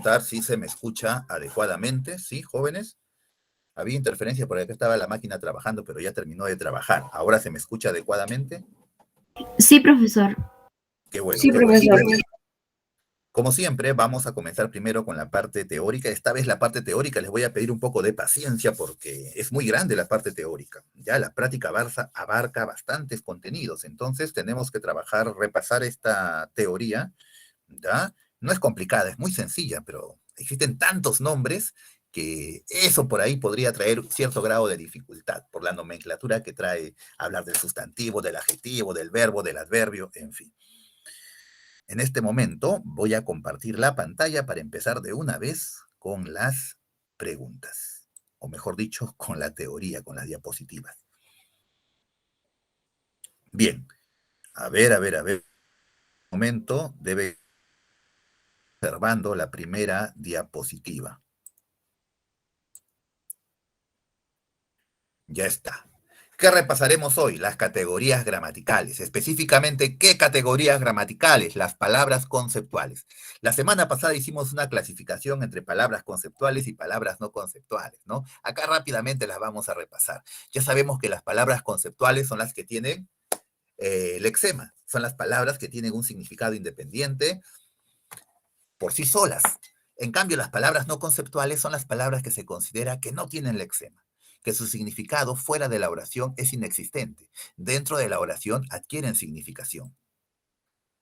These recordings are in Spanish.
preguntar si se me escucha adecuadamente. ¿Sí, jóvenes? Había interferencia por acá, estaba la máquina trabajando, pero ya terminó de trabajar. ¿Ahora se me escucha adecuadamente? Sí, profesor. Qué bueno, Sí, qué bueno. profesor. Como siempre, vamos a comenzar primero con la parte teórica. Esta vez la parte teórica les voy a pedir un poco de paciencia porque es muy grande la parte teórica. Ya la práctica abarca bastantes contenidos, entonces tenemos que trabajar, repasar esta teoría, ¿ya? No es complicada, es muy sencilla, pero existen tantos nombres que eso por ahí podría traer cierto grado de dificultad por la nomenclatura que trae hablar del sustantivo, del adjetivo, del verbo, del adverbio, en fin. En este momento voy a compartir la pantalla para empezar de una vez con las preguntas, o mejor dicho, con la teoría, con las diapositivas. Bien, a ver, un momento, debe ir observando la primera diapositiva. Ya está. ¿Qué repasaremos hoy? Las categorías gramaticales. Específicamente, ¿qué categorías gramaticales? Las palabras conceptuales. La semana pasada hicimos una clasificación entre palabras conceptuales y palabras no conceptuales, ¿no? Acá rápidamente las vamos a repasar. Ya sabemos que las palabras conceptuales son las que tienen lexema. Son las palabras que tienen un significado independiente por sí solas. En cambio, las palabras no conceptuales son las palabras que se considera que no tienen lexema, que su significado fuera de la oración es inexistente. Dentro de la oración adquieren significación.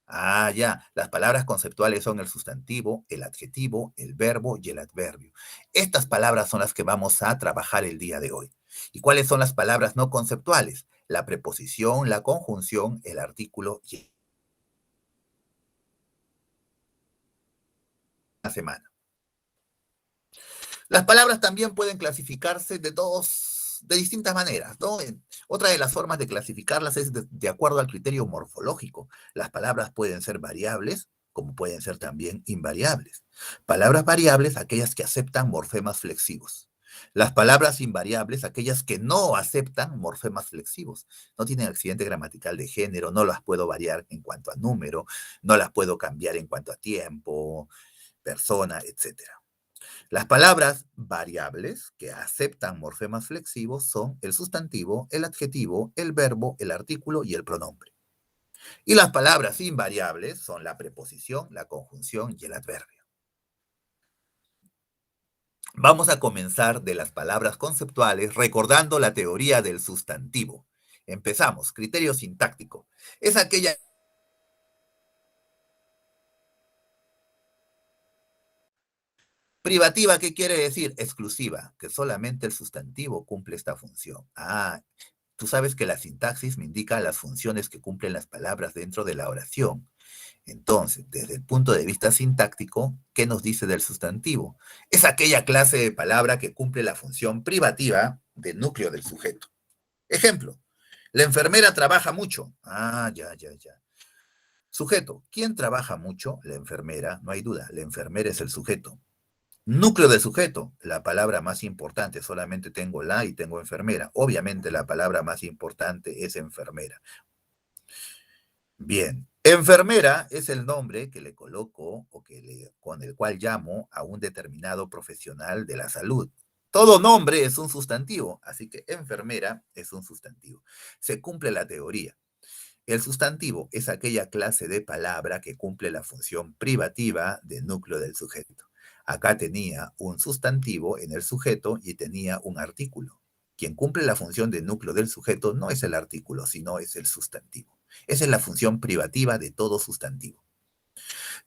Ah, ya, las palabras conceptuales son el sustantivo, el adjetivo, el verbo y el adverbio. Estas palabras son las que vamos a trabajar el día de hoy. ¿Y cuáles son las palabras no conceptuales? La preposición, la conjunción, el artículo y la semana. Las palabras también pueden clasificarse de distintas maneras, ¿no? Otra de las formas de clasificarlas es de acuerdo al criterio morfológico. Las palabras pueden ser variables, como pueden ser también invariables. Palabras variables, aquellas que aceptan morfemas flexivos. Las palabras invariables, aquellas que no aceptan morfemas flexivos. No tienen accidente gramatical de género, no las puedo variar en cuanto a número, no las puedo cambiar en cuanto a tiempo, persona, etcétera. Las palabras variables que aceptan morfemas flexivos son el sustantivo, el adjetivo, el verbo, el artículo y el pronombre. Y las palabras invariables son la preposición, la conjunción y el adverbio. Vamos a comenzar de las palabras conceptuales recordando la teoría del sustantivo. Empezamos. Criterio sintáctico. Es aquella privativa, ¿qué quiere decir? Exclusiva, que solamente el sustantivo cumple esta función. Ah, tú sabes que la sintaxis me indica las funciones que cumplen las palabras dentro de la oración. Entonces, desde el punto de vista sintáctico, ¿qué nos dice del sustantivo? Es aquella clase de palabra que cumple la función privativa del núcleo del sujeto. Ejemplo, la enfermera trabaja mucho. Ah, ya. Sujeto, ¿quién trabaja mucho? La enfermera, no hay duda, la enfermera es el sujeto. Núcleo del sujeto, la palabra más importante, solamente tengo la y tengo enfermera. Obviamente la palabra más importante es enfermera. Bien, enfermera es el nombre que le coloco o con el cual llamo a un determinado profesional de la salud. Todo nombre es un sustantivo, así que enfermera es un sustantivo. Se cumple la teoría. El sustantivo es aquella clase de palabra que cumple la función privativa del núcleo del sujeto. Acá tenía un sustantivo en el sujeto y tenía un artículo. Quien cumple la función de núcleo del sujeto no es el artículo, sino es el sustantivo. Esa es la función privativa de todo sustantivo.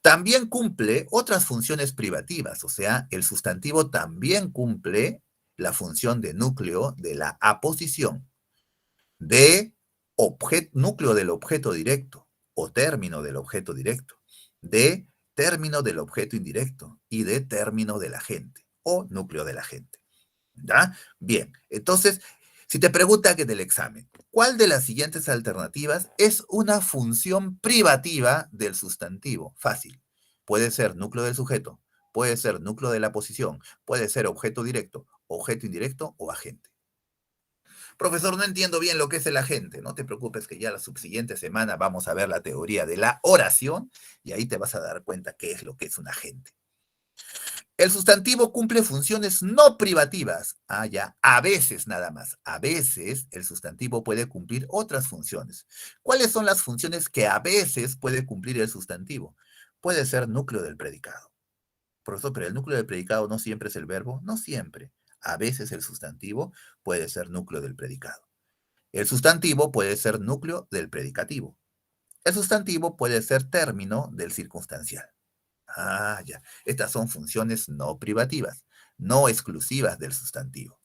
También cumple otras funciones privativas, o sea, el sustantivo también cumple la función de núcleo de la aposición, de núcleo del objeto directo o término del objeto directo, de término del objeto indirecto y de término del agente o núcleo del agente. ¿Ya? Bien, entonces, si te pregunta que del examen, ¿cuál de las siguientes alternativas es una función privativa del sustantivo? Fácil. Puede ser núcleo del sujeto, puede ser núcleo de la posición, puede ser objeto directo, objeto indirecto o agente. Profesor, no entiendo bien lo que es el agente. No te preocupes que ya la subsiguiente semana vamos a ver la teoría de la oración y ahí te vas a dar cuenta qué es lo que es un agente. El sustantivo cumple funciones no privativas. Ah, ya, a veces nada más. A veces el sustantivo puede cumplir otras funciones. ¿Cuáles son las funciones que a veces puede cumplir el sustantivo? Puede ser núcleo del predicado. Profesor, pero el núcleo del predicado no siempre es el verbo. No siempre. A veces el sustantivo puede ser núcleo del predicado. El sustantivo puede ser núcleo del predicativo. El sustantivo puede ser término del circunstancial. Ah, ya. Estas son funciones no privativas, no exclusivas del sustantivo.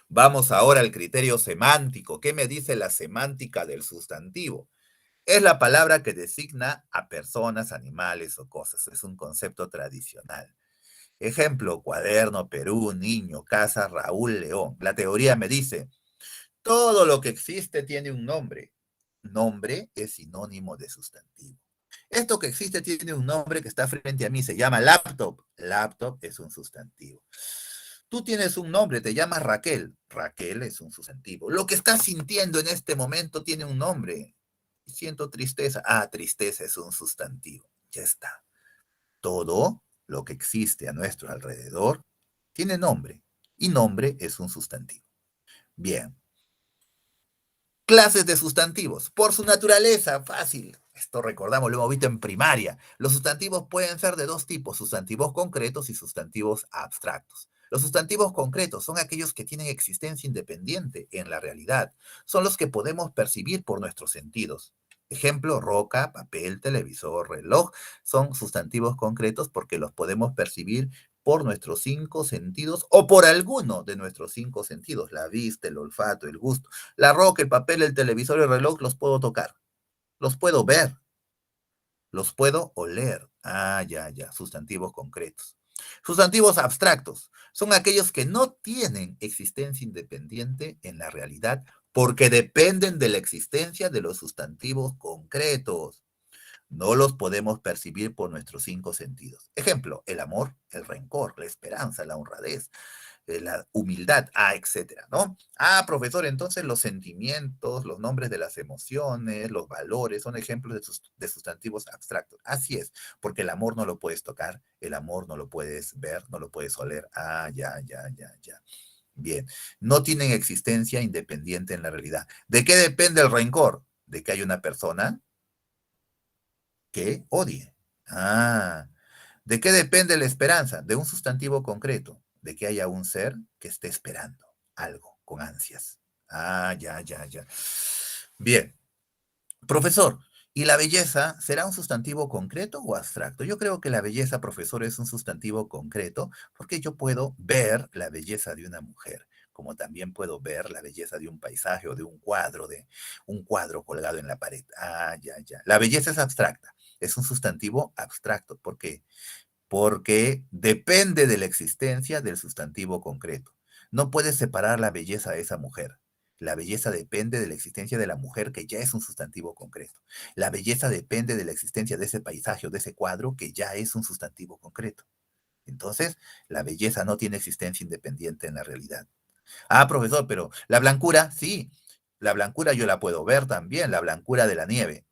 Vamos ahora al criterio semántico. ¿Qué me dice la semántica del sustantivo? Es la palabra que designa a personas, animales o cosas. Es un concepto tradicional. Ejemplo, cuaderno, Perú, niño, casa, Raúl, León. La teoría me dice, todo lo que existe tiene un nombre. Nombre es sinónimo de sustantivo. Esto que existe tiene un nombre que está frente a mí, se llama laptop. Laptop es un sustantivo. Tú tienes un nombre, te llamas Raquel. Raquel es un sustantivo. Lo que estás sintiendo en este momento tiene un nombre. Siento tristeza. Ah, tristeza es un sustantivo. Ya está. Todo lo que existe a nuestro alrededor tiene nombre. Y nombre es un sustantivo. Bien. Clases de sustantivos. Por su naturaleza, fácil. Esto recordamos, lo hemos visto en primaria. Los sustantivos pueden ser de dos tipos, sustantivos concretos y sustantivos abstractos. Los sustantivos concretos son aquellos que tienen existencia independiente en la realidad. Son los que podemos percibir por nuestros sentidos. Ejemplo, roca, papel, televisor, reloj. Son sustantivos concretos porque los podemos percibir por nuestros cinco sentidos o por alguno de nuestros cinco sentidos, la vista, el olfato, el gusto. La roca, el papel, el televisor, el reloj, los puedo tocar, los puedo ver, los puedo oler. Ah, ya, ya, sustantivos concretos. Sustantivos abstractos son aquellos que no tienen existencia independiente en la realidad porque dependen de la existencia de los sustantivos concretos. No los podemos percibir por nuestros cinco sentidos. Ejemplo, el amor, el rencor, la esperanza, la honradez, la humildad, etcétera, ¿no? Profesor, entonces los sentimientos, los nombres de las emociones, los valores, son ejemplos de sustantivos abstractos. Así es, porque el amor no lo puedes tocar, el amor no lo puedes ver, no lo puedes oler. Ya, ya, ya, ya. Bien, no tienen existencia independiente en la realidad. ¿De qué depende el rencor? De que hay una persona que odie. Ah, ¿de qué depende la esperanza? De un sustantivo concreto, de que haya un ser que esté esperando algo con ansias. Ya, ya, ya. Bien, profesor, ¿y la belleza será un sustantivo concreto o abstracto? Yo creo que la belleza, profesor, es un sustantivo concreto porque yo puedo ver la belleza de una mujer, como también puedo ver la belleza de un paisaje o de un cuadro colgado en la pared. Ya, ya. La belleza es abstracta, es un sustantivo abstracto. ¿Por qué? Porque depende de la existencia del sustantivo concreto. No puedes separar la belleza de esa mujer. La belleza depende de la existencia de la mujer, que ya es un sustantivo concreto. La belleza depende de la existencia de ese paisaje o de ese cuadro, que ya es un sustantivo concreto. Entonces, la belleza no tiene existencia independiente en la realidad. Profesor, pero la blancura, sí. La blancura yo la puedo ver también, la blancura de la nieve.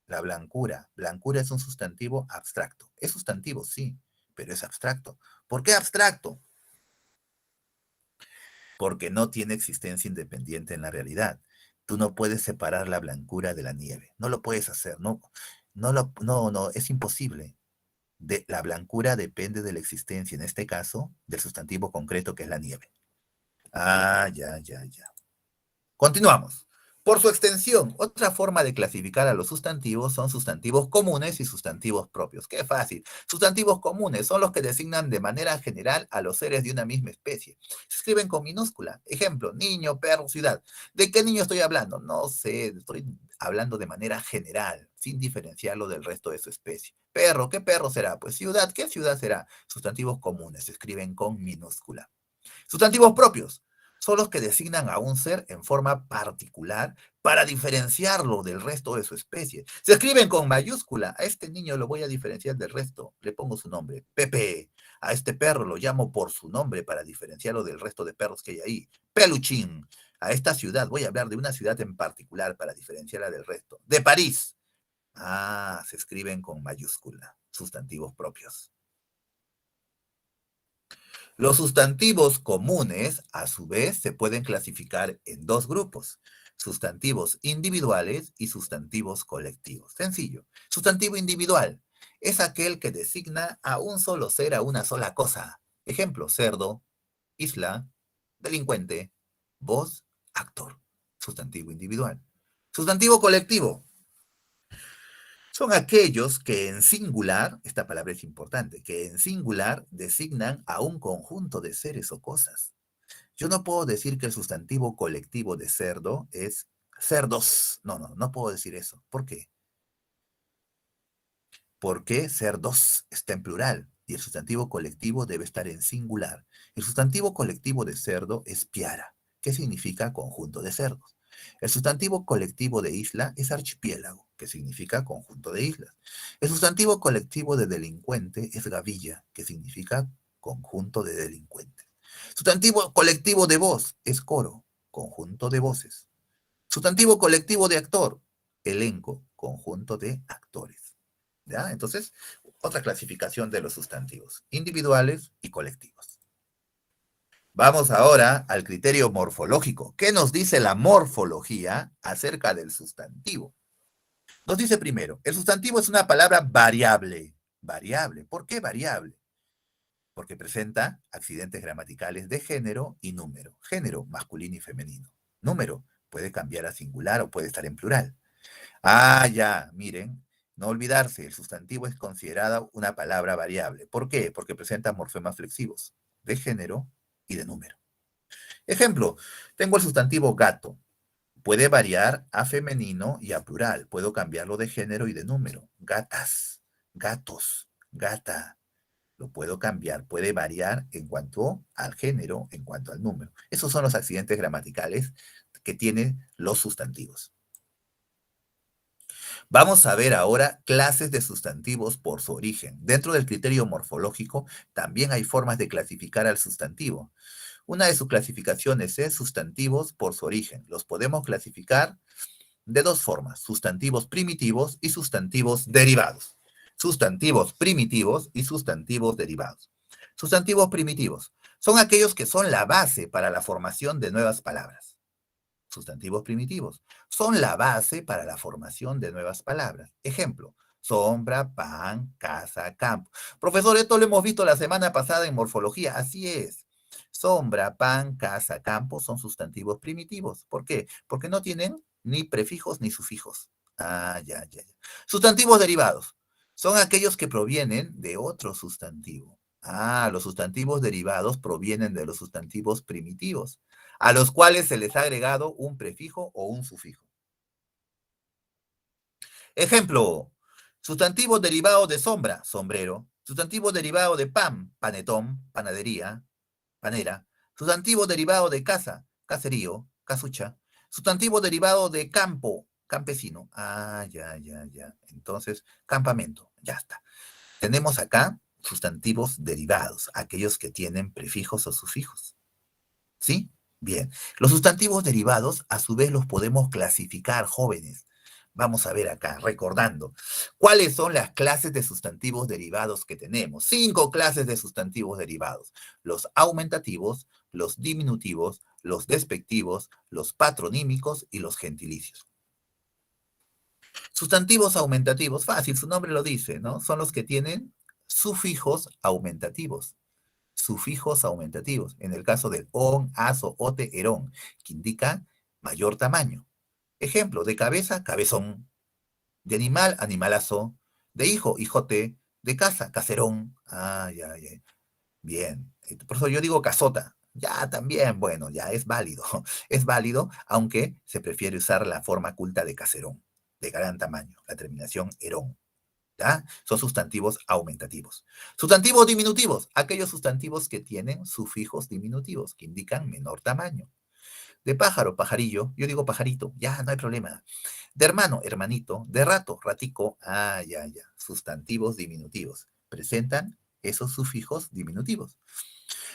La blancura. Blancura es un sustantivo abstracto. Es sustantivo, sí, pero es abstracto. ¿Por qué abstracto? Porque no tiene existencia independiente en la realidad. Tú no puedes separar la blancura de la nieve. No lo puedes hacer, no. No, es imposible. La blancura depende de la existencia, en este caso, del sustantivo concreto que es la nieve. Ya, ya, ya. Continuamos. Por su extensión, otra forma de clasificar a los sustantivos son sustantivos comunes y sustantivos propios. Qué fácil. Sustantivos comunes son los que designan de manera general a los seres de una misma especie. Se escriben con minúscula. Ejemplo, niño, perro, ciudad. ¿De qué niño estoy hablando? No sé, estoy hablando de manera general, sin diferenciarlo del resto de su especie. Perro, ¿qué perro será? Pues ciudad, ¿qué ciudad será? Sustantivos comunes, se escriben con minúscula. Sustantivos propios son los que designan a un ser en forma particular para diferenciarlo del resto de su especie. Se escriben con mayúscula. A este niño lo voy a diferenciar del resto. Le pongo su nombre, Pepe. A este perro lo llamo por su nombre para diferenciarlo del resto de perros que hay ahí. Peluchín. A esta ciudad, voy a hablar de una ciudad en particular para diferenciarla del resto. De París. Se escriben con mayúscula. Sustantivos propios. Los sustantivos comunes, a su vez, se pueden clasificar en dos grupos: sustantivos individuales y sustantivos colectivos. Sencillo. Sustantivo individual es aquel que designa a un solo ser, a una sola cosa. Ejemplo, cerdo, isla, delincuente, voz, actor. Sustantivo individual. Sustantivo colectivo son aquellos que en singular, esta palabra es importante, que en singular designan a un conjunto de seres o cosas. Yo no puedo decir que el sustantivo colectivo de cerdo es cerdos. No, no, no puedo decir eso. ¿Por qué? Porque cerdos está en plural y el sustantivo colectivo debe estar en singular. El sustantivo colectivo de cerdo es piara, que significa conjunto de cerdos. El sustantivo colectivo de isla es archipiélago, que significa conjunto de islas. El sustantivo colectivo de delincuente es gavilla, que significa conjunto de delincuentes. Sustantivo colectivo de voz es coro, conjunto de voces. Sustantivo colectivo de actor, elenco, conjunto de actores. ¿Ya? Entonces, otra clasificación de los sustantivos, individuales y colectivos. Vamos ahora al criterio morfológico. ¿Qué nos dice la morfología acerca del sustantivo? Nos dice primero, el sustantivo es una palabra variable. Variable. ¿Por qué variable? Porque presenta accidentes gramaticales de género y número. Género, masculino y femenino. Número, puede cambiar a singular o puede estar en plural. Ah, ya, miren, no olvidarse, el sustantivo es considerada una palabra variable. ¿Por qué? Porque presenta morfemas flexivos de género y de número. Ejemplo, tengo el sustantivo gato. Puede variar a femenino y a plural. Puedo cambiarlo de género y de número. Gatas, gatos, gata. Lo puedo cambiar, puede variar en cuanto al género, en cuanto al número. Esos son los accidentes gramaticales que tienen los sustantivos. Vamos a ver ahora clases de sustantivos por su origen. Dentro del criterio morfológico también hay formas de clasificar al sustantivo. Una de sus clasificaciones es sustantivos por su origen. Los podemos clasificar de dos formas: sustantivos primitivos y sustantivos derivados. Sustantivos primitivos y sustantivos derivados. Sustantivos primitivos son aquellos que son la base para la formación de nuevas palabras. Sustantivos primitivos son la base para la formación de nuevas palabras. Ejemplo, sombra, pan, casa, campo. Profesor, esto lo hemos visto la semana pasada en morfología. Así es. Sombra, pan, casa, campo son sustantivos primitivos. ¿Por qué? Porque no tienen ni prefijos ni sufijos. Ah, ya, ya, ya. Sustantivos derivados son aquellos que provienen de otro sustantivo. Ah, los sustantivos derivados provienen de los sustantivos primitivos, a los cuales se les ha agregado un prefijo o un sufijo. Ejemplo, sustantivo derivado de sombra, sombrero. Sustantivo derivado de pan, panetón, panadería, panera. Sustantivo derivado de casa, caserío, casucha. Sustantivo derivado de campo, campesino. Ah, ya, ya, ya. Entonces, campamento, ya está. Tenemos acá sustantivos derivados, aquellos que tienen prefijos o sufijos. ¿Sí? Bien. Los sustantivos derivados, a su vez, los podemos clasificar, jóvenes. Vamos a ver acá, recordando. ¿Cuáles son las clases de sustantivos derivados que tenemos? 5 clases de sustantivos derivados. Los aumentativos, los diminutivos, los despectivos, los patronímicos y los gentilicios. Sustantivos aumentativos, fácil, su nombre lo dice, ¿no? Son los que tienen sufijos aumentativos. Sufijos aumentativos. En el caso del on, aso, ote, erón, que indica mayor tamaño. Ejemplo, de cabeza, cabezón. De animal, animalazo. De hijo, hijote. De casa, caserón. Ah, ya, ya. Bien. Por eso yo digo casota. Ya, también, bueno, ya es válido. Es válido, aunque se prefiere usar la forma culta de caserón, de gran tamaño, la terminación erón. ¿Ya? Son sustantivos aumentativos. Sustantivos diminutivos, aquellos sustantivos que tienen sufijos diminutivos, que indican menor tamaño. De pájaro, pajarillo, yo digo pajarito, ya, no hay problema. De hermano, hermanito. De rato, ratico, ah, ya, ya. Sustantivos diminutivos. Presentan esos sufijos diminutivos.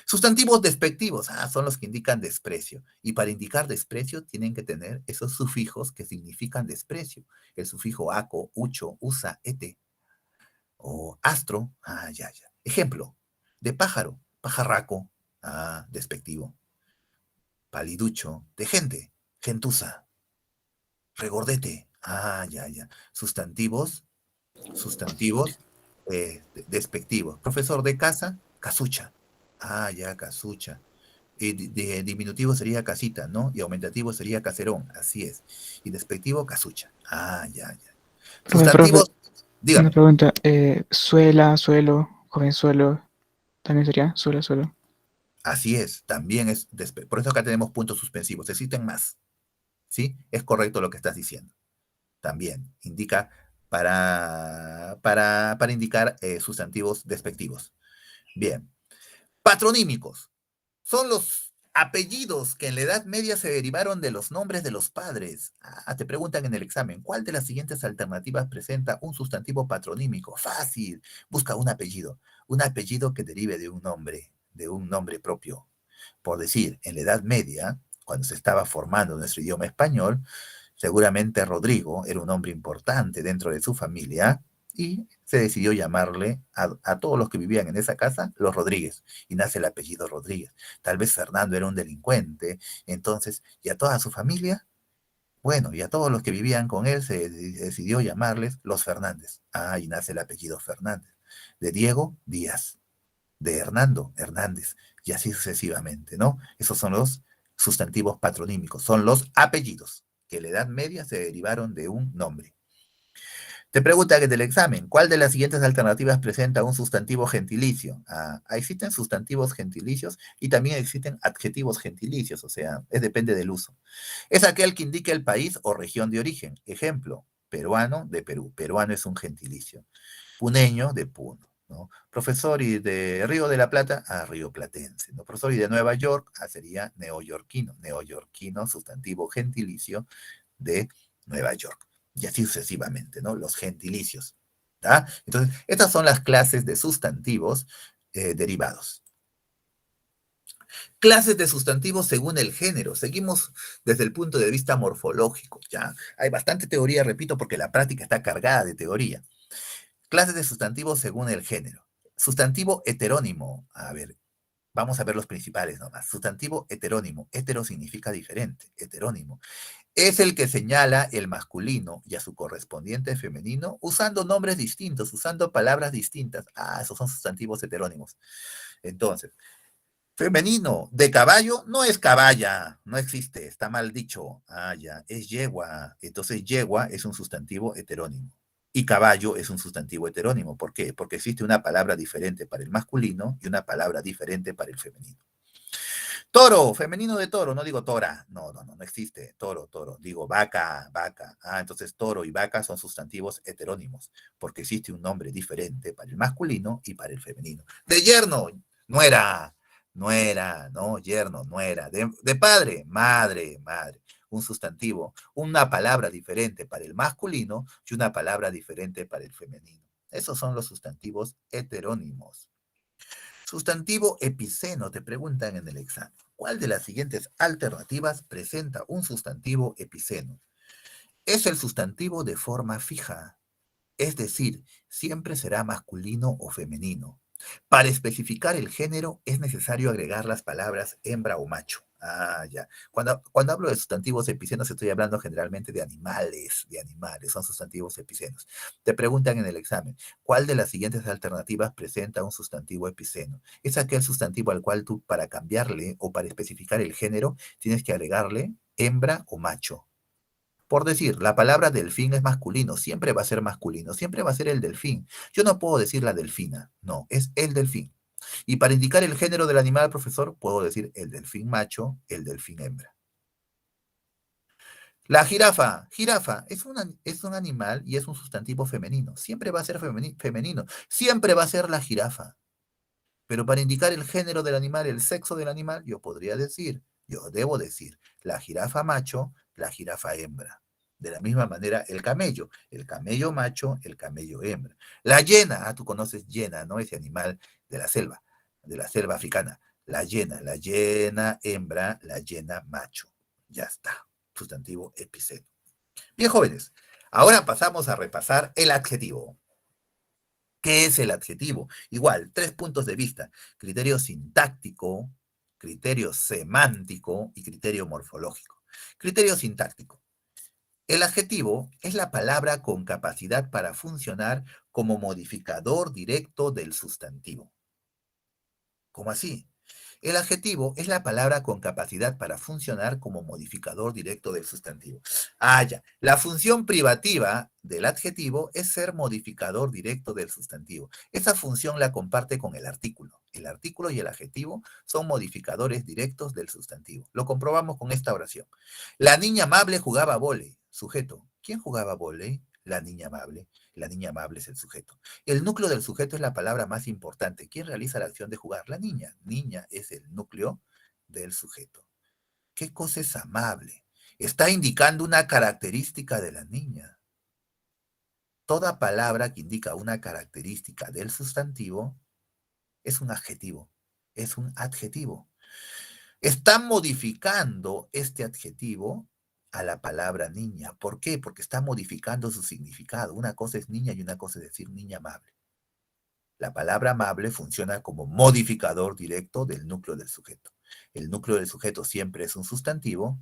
Sustantivos despectivos, ah, son los que indican desprecio. Y para indicar desprecio tienen que tener esos sufijos que significan desprecio. El sufijo aco, ucho, usa, ete. O astro, ah, ya, ya. Ejemplo, de pájaro, pajarraco. Ah, despectivo. Paliducho, de gente, gentuza. Regordete. Ah, ya, ya. Sustantivos, sustantivos despectivos. Profesor de casa, casucha. Ah, ya, casucha. Y de diminutivo sería casita, ¿no? Y aumentativo sería caserón, así es. Y despectivo, casucha. Ah, ya, ya. Profe, Sustantivos, una dígame. pregunta. Suela, suelo, jovenzuelo, también sería suela, suelo. Así es, también es. Por eso acá tenemos puntos suspensivos. Existen más, ¿sí? Es correcto lo que estás diciendo. También indica para indicar sustantivos despectivos. Bien. Patronímicos. Son los apellidos que en la Edad Media se derivaron de los nombres de los padres. Ah, te preguntan en el examen, ¿cuál de las siguientes alternativas presenta un sustantivo patronímico? Fácil, busca un apellido que derive de un nombre propio. Por decir, en la Edad Media, cuando se estaba formando nuestro idioma español, seguramente Rodrigo era un hombre importante dentro de su familia y se decidió llamarle a todos los que vivían en esa casa los Rodríguez y nace el apellido Rodríguez. Tal vez Fernando era un delincuente, entonces, y a toda su familia, bueno, y a todos los que vivían con él se decidió llamarles los Fernández. Ah, y nace el apellido Fernández. De Diego, Díaz. De Hernando, Hernández. Y así sucesivamente, ¿no? Esos son los sustantivos patronímicos, son los apellidos que en la Edad Media se derivaron de un nombre. Te pregunta que del examen, ¿cuál de las siguientes alternativas presenta un sustantivo gentilicio? Ah, existen sustantivos gentilicios y también existen adjetivos gentilicios, o sea, depende del uso. Es aquel que indica el país o región de origen. Ejemplo, peruano de Perú. Peruano es un gentilicio. Puneño de Puno. ¿No? Profesor y de Río de la Plata a Río Platense. ¿No? Profesor y de Nueva York sería neoyorquino. Neoyorquino, sustantivo gentilicio de Nueva York. Y así sucesivamente, ¿no? Los gentilicios. ¿Tá? Entonces, estas son las clases de sustantivos derivados. Clases de sustantivos según el género. Seguimos desde el punto de vista morfológico. ¿Ya? Hay bastante teoría, repito, porque la práctica está cargada de teoría. Clases de sustantivos según el género. Sustantivo heterónimo. A ver, vamos a ver los principales nomás. Sustantivo heterónimo. Hetero significa diferente. Heterónimo. Es el que señala el masculino y a su correspondiente femenino usando nombres distintos, usando palabras distintas. Ah, esos son sustantivos heterónimos. Entonces, femenino de caballo no es caballa, no existe, está mal dicho. Ah, ya, es yegua. Entonces, yegua es un sustantivo heterónimo. Y caballo es un sustantivo heterónimo. ¿Por qué? Porque existe una palabra diferente para el masculino y una palabra diferente para el femenino. Toro, femenino de toro, no digo tora, no existe, toro, toro, digo vaca, vaca. Ah, entonces toro y vaca son sustantivos heterónimos, porque existe un nombre diferente para el masculino y para el femenino. De yerno, nuera, nuera, no, yerno, nuera. De padre, madre, madre. Un sustantivo, una palabra diferente para el masculino y una palabra diferente para el femenino. Esos son los sustantivos heterónimos. Sustantivo epiceno, te preguntan en el examen. ¿Cuál de las siguientes alternativas presenta un sustantivo epiceno? Es el sustantivo de forma fija, es decir, siempre será masculino o femenino. Para especificar el género es necesario agregar las palabras hembra o macho. Ah, ya. Cuando hablo de sustantivos epicenos estoy hablando generalmente de animales, son sustantivos epicenos. Te preguntan en el examen, ¿cuál de las siguientes alternativas presenta un sustantivo epiceno? Es aquel sustantivo al cual tú para cambiarle o para especificar el género tienes que agregarle hembra o macho. Por decir, la palabra delfín es masculino, siempre va a ser masculino, siempre va a ser el delfín. Yo no puedo decir la delfina, no, es el delfín. Y para indicar el género del animal, profesor, puedo decir el delfín macho, el delfín hembra. La jirafa, jirafa, es un animal y es un sustantivo femenino. Siempre va a ser femenino, siempre va a ser la jirafa. Pero para indicar el género del animal, el sexo del animal, yo debo decir, la jirafa macho, la jirafa hembra. De la misma manera, el camello macho, el camello hembra. La hiena, tú conoces hiena, ¿no? Ese animal de la selva africana. La hiena hembra, la hiena macho. Ya está, sustantivo epiceno. Bien, jóvenes, ahora pasamos a repasar el adjetivo. ¿Qué es el adjetivo? Igual, 3 puntos de vista. Criterio sintáctico, criterio semántico y criterio morfológico. Criterio sintáctico. El adjetivo es la palabra con capacidad para funcionar como modificador directo del sustantivo. ¿Cómo así? El adjetivo es la palabra con capacidad para funcionar como modificador directo del sustantivo. Ah, ya. La función privativa del adjetivo es ser modificador directo del sustantivo. Esa función la comparte con el artículo. El artículo y el adjetivo son modificadores directos del sustantivo. Lo comprobamos con esta oración. La niña amable jugaba vóley. Sujeto. ¿Quién jugaba vóley? La niña amable. La niña amable es el sujeto. El núcleo del sujeto es la palabra más importante. ¿Quién realiza la acción de jugar? La niña. Niña es el núcleo del sujeto. ¿Qué cosa es amable? Está indicando una característica de la niña. Toda palabra que indica una característica del sustantivo es un adjetivo. Es un adjetivo. Está modificando este adjetivo a la palabra niña. ¿Por qué? Porque está modificando su significado. Una cosa es niña y una cosa es decir niña amable. La palabra amable funciona como modificador directo del núcleo del sujeto. El núcleo del sujeto siempre es un sustantivo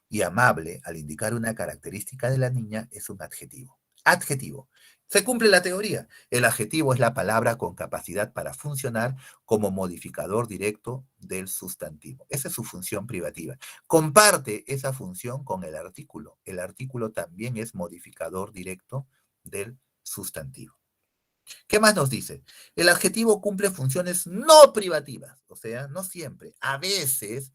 y amable, al indicar una característica de la niña, es un adjetivo. Adjetivo. Se cumple la teoría. El adjetivo es la palabra con capacidad para funcionar como modificador directo del sustantivo. Esa es su función privativa. Comparte esa función con el artículo. El artículo también es modificador directo del sustantivo. ¿Qué más nos dice? El adjetivo cumple funciones no privativas, o sea, no siempre. A veces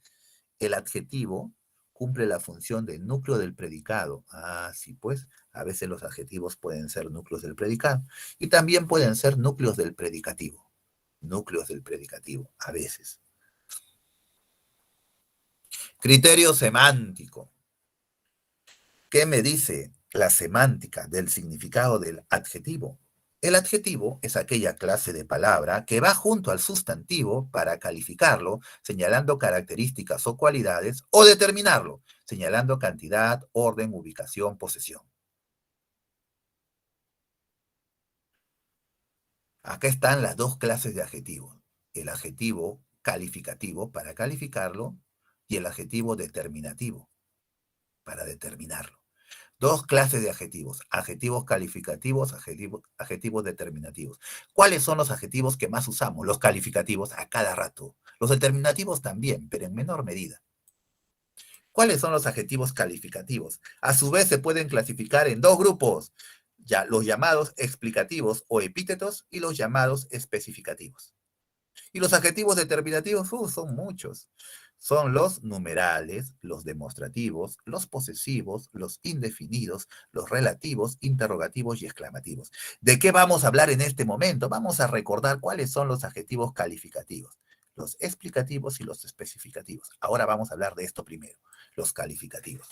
el adjetivo cumple la función del núcleo del predicado. Ah, sí, pues, a veces los adjetivos pueden ser núcleos del predicado y también pueden ser núcleos del predicativo. Núcleos del predicativo, a veces. Criterio semántico. ¿Qué me dice la semántica del significado del adjetivo? El adjetivo es aquella clase de palabra que va junto al sustantivo para calificarlo, señalando características o cualidades, o determinarlo, señalando cantidad, orden, ubicación, posesión. Acá están las dos clases de adjetivos. El adjetivo calificativo para calificarlo y el adjetivo determinativo para determinarlo. Dos clases de adjetivos, adjetivos calificativos, adjetivos determinativos. ¿Cuáles son los adjetivos que más usamos? Los calificativos a cada rato. Los determinativos también, pero en menor medida. ¿Cuáles son los adjetivos calificativos? A su vez se pueden clasificar en dos grupos, ya los llamados explicativos o epítetos y los llamados especificativos. Y los adjetivos determinativos son muchos. Son los numerales, los demostrativos, los posesivos, los indefinidos, los relativos, interrogativos y exclamativos. ¿De qué vamos a hablar en este momento? Vamos a recordar cuáles son los adjetivos calificativos, los explicativos y los especificativos. Ahora vamos a hablar de esto primero, los calificativos.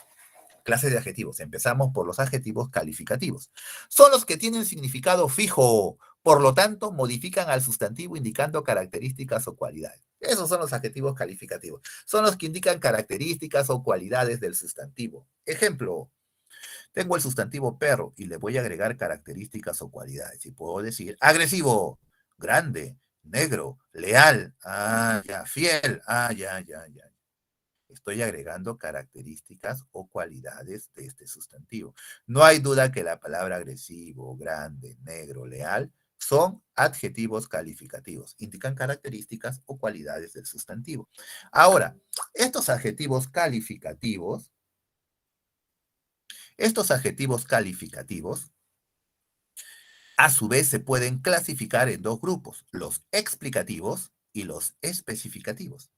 Clase de adjetivos. Empezamos por los adjetivos calificativos. Son los que tienen significado fijo, por lo tanto, modifican al sustantivo indicando características o cualidades. Esos son los adjetivos calificativos. Son los que indican características o cualidades del sustantivo. Ejemplo, tengo el sustantivo perro y le voy a agregar características o cualidades. Y puedo decir agresivo, grande, negro, leal, ah, ya, fiel, ah, ya, ya, ya. Estoy agregando características o cualidades de este sustantivo. No hay duda que la palabra agresivo, grande, negro, leal son adjetivos calificativos. Indican características o cualidades del sustantivo. Ahora, estos adjetivos calificativos, a su vez se pueden clasificar en dos grupos, los explicativos y los especificativos.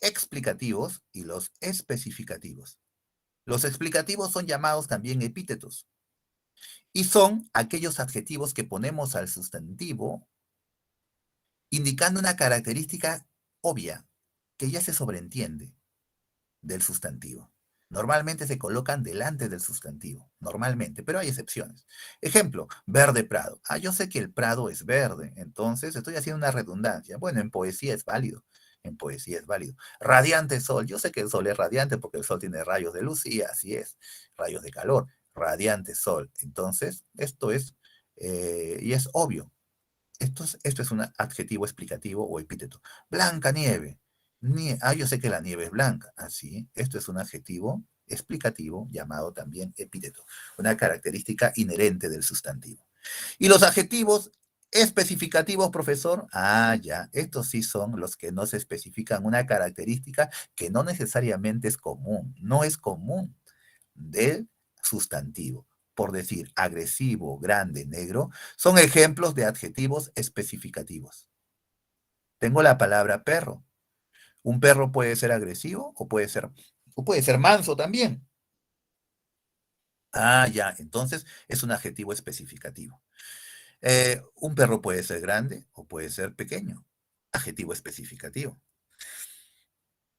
Explicativos y los especificativos. Los explicativos son llamados también epítetos y son aquellos adjetivos que ponemos al sustantivo indicando una característica obvia que ya se sobreentiende del sustantivo. Normalmente se colocan delante del sustantivo, normalmente, pero hay excepciones. Ejemplo, verde prado. Ah, yo sé que el prado es verde, entonces estoy haciendo una redundancia. Bueno, en poesía es válido. En poesía es válido. Radiante sol. Yo sé que el sol es radiante porque el sol tiene rayos de luz y así es. Rayos de calor. Radiante sol. Entonces, esto es, y es obvio. Esto es un adjetivo explicativo o epíteto. Blanca nieve. Yo sé que la nieve es blanca. Así, esto es un adjetivo explicativo llamado también epíteto, una característica inherente del sustantivo. ¿Y los adjetivos especificativos, profesor? Ya, estos sí son los que no se especifican una característica que no necesariamente es común, no es común del sustantivo. Por decir, agresivo, grande, negro, son ejemplos de adjetivos especificativos. Tengo la palabra perro. Un perro puede ser agresivo o puede ser manso también. Ya, entonces es un adjetivo especificativo. Un perro puede ser grande o puede ser pequeño. Adjetivo especificativo.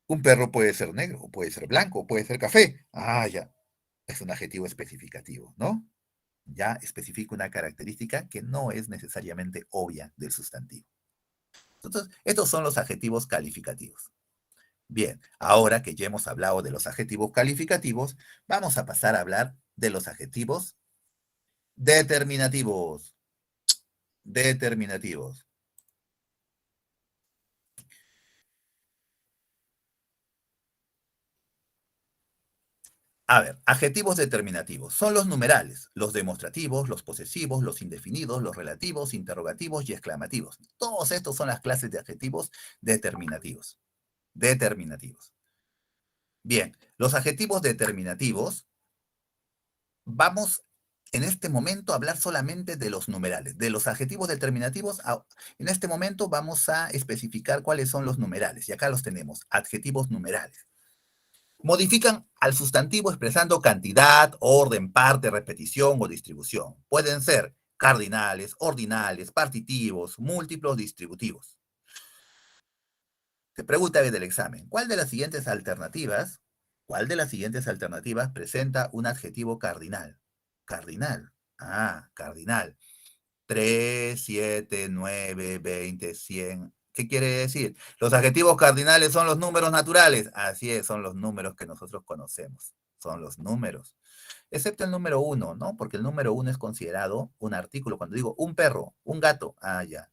Un perro puede ser negro o puede ser blanco o puede ser café. Ya, es un adjetivo especificativo, ¿no? Ya especifica una característica que no es necesariamente obvia del sustantivo. Entonces, estos son los adjetivos calificativos. Bien, ahora que ya hemos hablado de los adjetivos calificativos, vamos a pasar a hablar de los adjetivos determinativos. Determinativos. A ver, adjetivos determinativos. Son los numerales, los demostrativos, los posesivos, los indefinidos, los relativos, interrogativos y exclamativos. Todos estos son las clases de adjetivos determinativos. Determinativos. Bien, los adjetivos determinativos, vamos en este momento a hablar solamente de los numerales. De los adjetivos determinativos, en este momento vamos a especificar cuáles son los numerales. Y acá los tenemos, adjetivos numerales. Modifican al sustantivo expresando cantidad, orden, parte, repetición o distribución. Pueden ser cardinales, ordinales, partitivos, múltiplos, distributivos. Se pregunta bien del examen, cuál de las siguientes alternativas presenta un adjetivo cardinal? Cardinal. Cardinal. 3, 7, 9, 20, 100. ¿Qué quiere decir? Los adjetivos cardinales son los números naturales. Así es, son los números que nosotros conocemos. Son los números. Excepto el número 1, ¿no? Porque el número 1 es considerado un artículo. Cuando digo un perro, un gato, ya.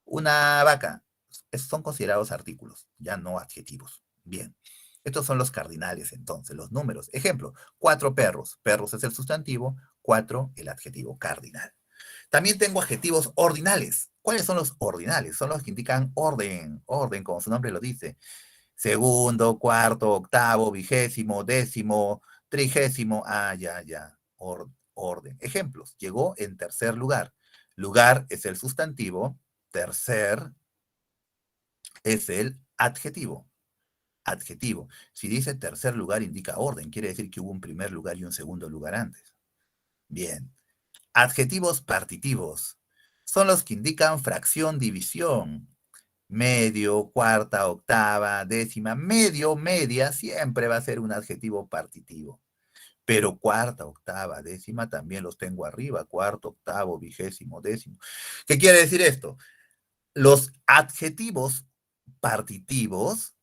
Una vaca, son considerados artículos, ya no adjetivos. Bien. Estos son los cardinales, entonces, los números. Ejemplo, 4 perros. Perros es el sustantivo, 4 el adjetivo cardinal. También tengo adjetivos ordinales. ¿Cuáles son los ordinales? Son los que indican orden, orden, como su nombre lo dice. Segundo, cuarto, octavo, vigésimo, décimo, trigésimo. Ya. Orden. Ejemplos. Llegó en tercer lugar. Lugar es el sustantivo. Tercer es el adjetivo. Adjetivo. Si dice tercer lugar, indica orden. Quiere decir que hubo un primer lugar y un segundo lugar antes. Bien. Adjetivos partitivos. Son los que indican fracción, división. Medio, cuarta, octava, décima. Medio, media, siempre va a ser un adjetivo partitivo. Pero cuarta, octava, décima también los tengo arriba. Cuarto, octavo, vigésimo, décimo. ¿Qué quiere decir esto? Los adjetivos partitivos,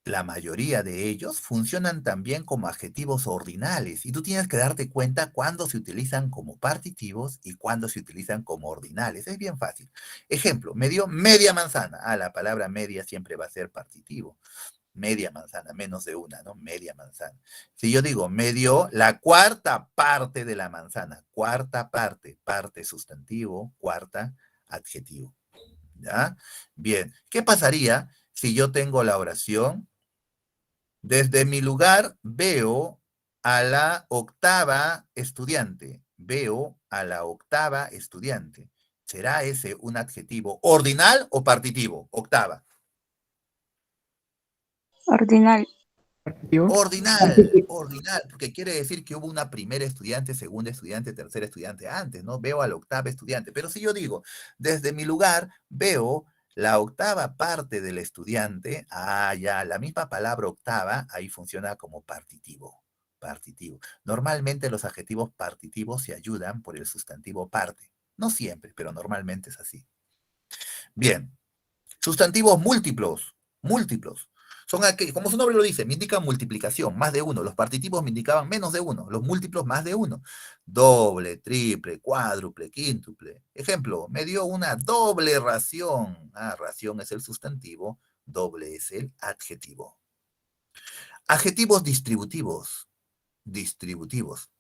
la mayoría de ellos funcionan también como adjetivos ordinales y tú tienes que darte cuenta cuándo se utilizan como partitivos y cuándo se utilizan como ordinales. Es bien fácil. Ejemplo, me dio media manzana. La palabra media siempre va a ser partitivo. Media manzana, menos de una, ¿no? Media manzana. Si yo digo me dio la cuarta parte de la manzana, cuarta parte, parte sustantivo, cuarta adjetivo. ¿Ya? Bien, ¿qué pasaría si yo tengo la oración? Desde mi lugar veo a la octava estudiante. Veo a la octava estudiante. ¿Será ese un adjetivo ordinal o partitivo? Octava. Ordinal. ¿Adjetivo? Ordinal, porque quiere decir que hubo una primera estudiante, segunda estudiante, tercera estudiante antes, ¿no? Veo a la octava estudiante. Pero si yo digo, desde mi lugar veo la octava parte del estudiante, ya, la misma palabra octava, ahí funciona como partitivo. Partitivo. Normalmente los adjetivos partitivos se ayudan por el sustantivo parte. No siempre, pero normalmente es así. Bien. Sustantivos múltiplos, múltiplos. Son aquellos, como su nombre lo dice, me indican multiplicación, más de uno. Los partitivos me indicaban menos de uno, los múltiplos más de uno. Doble, triple, cuádruple, quíntuple. Ejemplo, me dio una doble ración. Ración es el sustantivo, doble es el adjetivo. Adjetivos distributivos. Distributivos.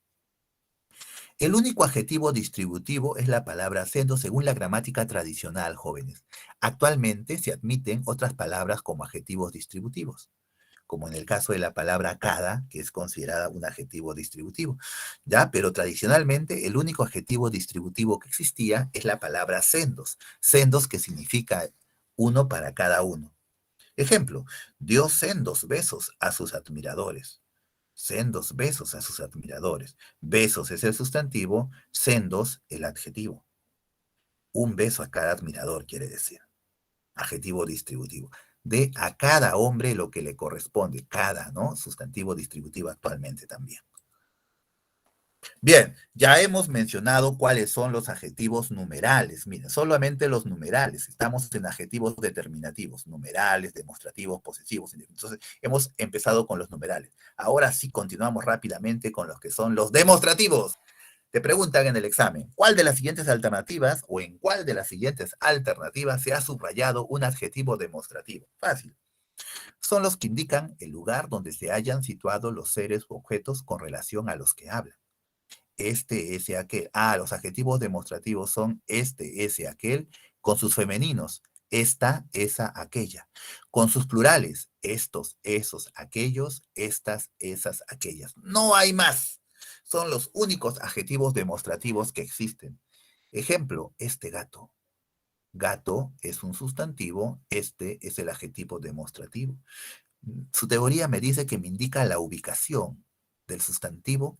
El único adjetivo distributivo es la palabra sendo según la gramática tradicional, jóvenes. Actualmente se admiten otras palabras como adjetivos distributivos, como en el caso de la palabra cada, que es considerada un adjetivo distributivo, ¿ya? Pero tradicionalmente el único adjetivo distributivo que existía es la palabra sendos, sendos que significa uno para cada uno. Ejemplo, dio sendos besos a sus admiradores. Sendos besos a sus admiradores. Besos es el sustantivo, sendos el adjetivo. Un beso a cada admirador quiere decir. Adjetivo distributivo. De a cada hombre lo que le corresponde. Cada, ¿no? Sustantivo distributivo actualmente también. Bien, ya hemos mencionado cuáles son los adjetivos numerales. Miren, solamente los numerales. Estamos en adjetivos determinativos, numerales, demostrativos, posesivos. Entonces, hemos empezado con los numerales. Ahora sí continuamos rápidamente con los que son los demostrativos. Te preguntan en el examen, ¿cuál de las siguientes alternativas o en cuál de las siguientes alternativas se ha subrayado un adjetivo demostrativo? Fácil. Son los que indican el lugar donde se hayan situado los seres u objetos con relación a los que hablan. Este, ese, aquel. Ah, los adjetivos demostrativos son este, ese, aquel, con sus femeninos, esta, esa, aquella. Con sus plurales, estos, esos, aquellos, estas, esas, aquellas. No hay más. Son los únicos adjetivos demostrativos que existen. Ejemplo, este gato. Gato es un sustantivo, este es el adjetivo demostrativo. Su teoría me dice que me indica la ubicación del sustantivo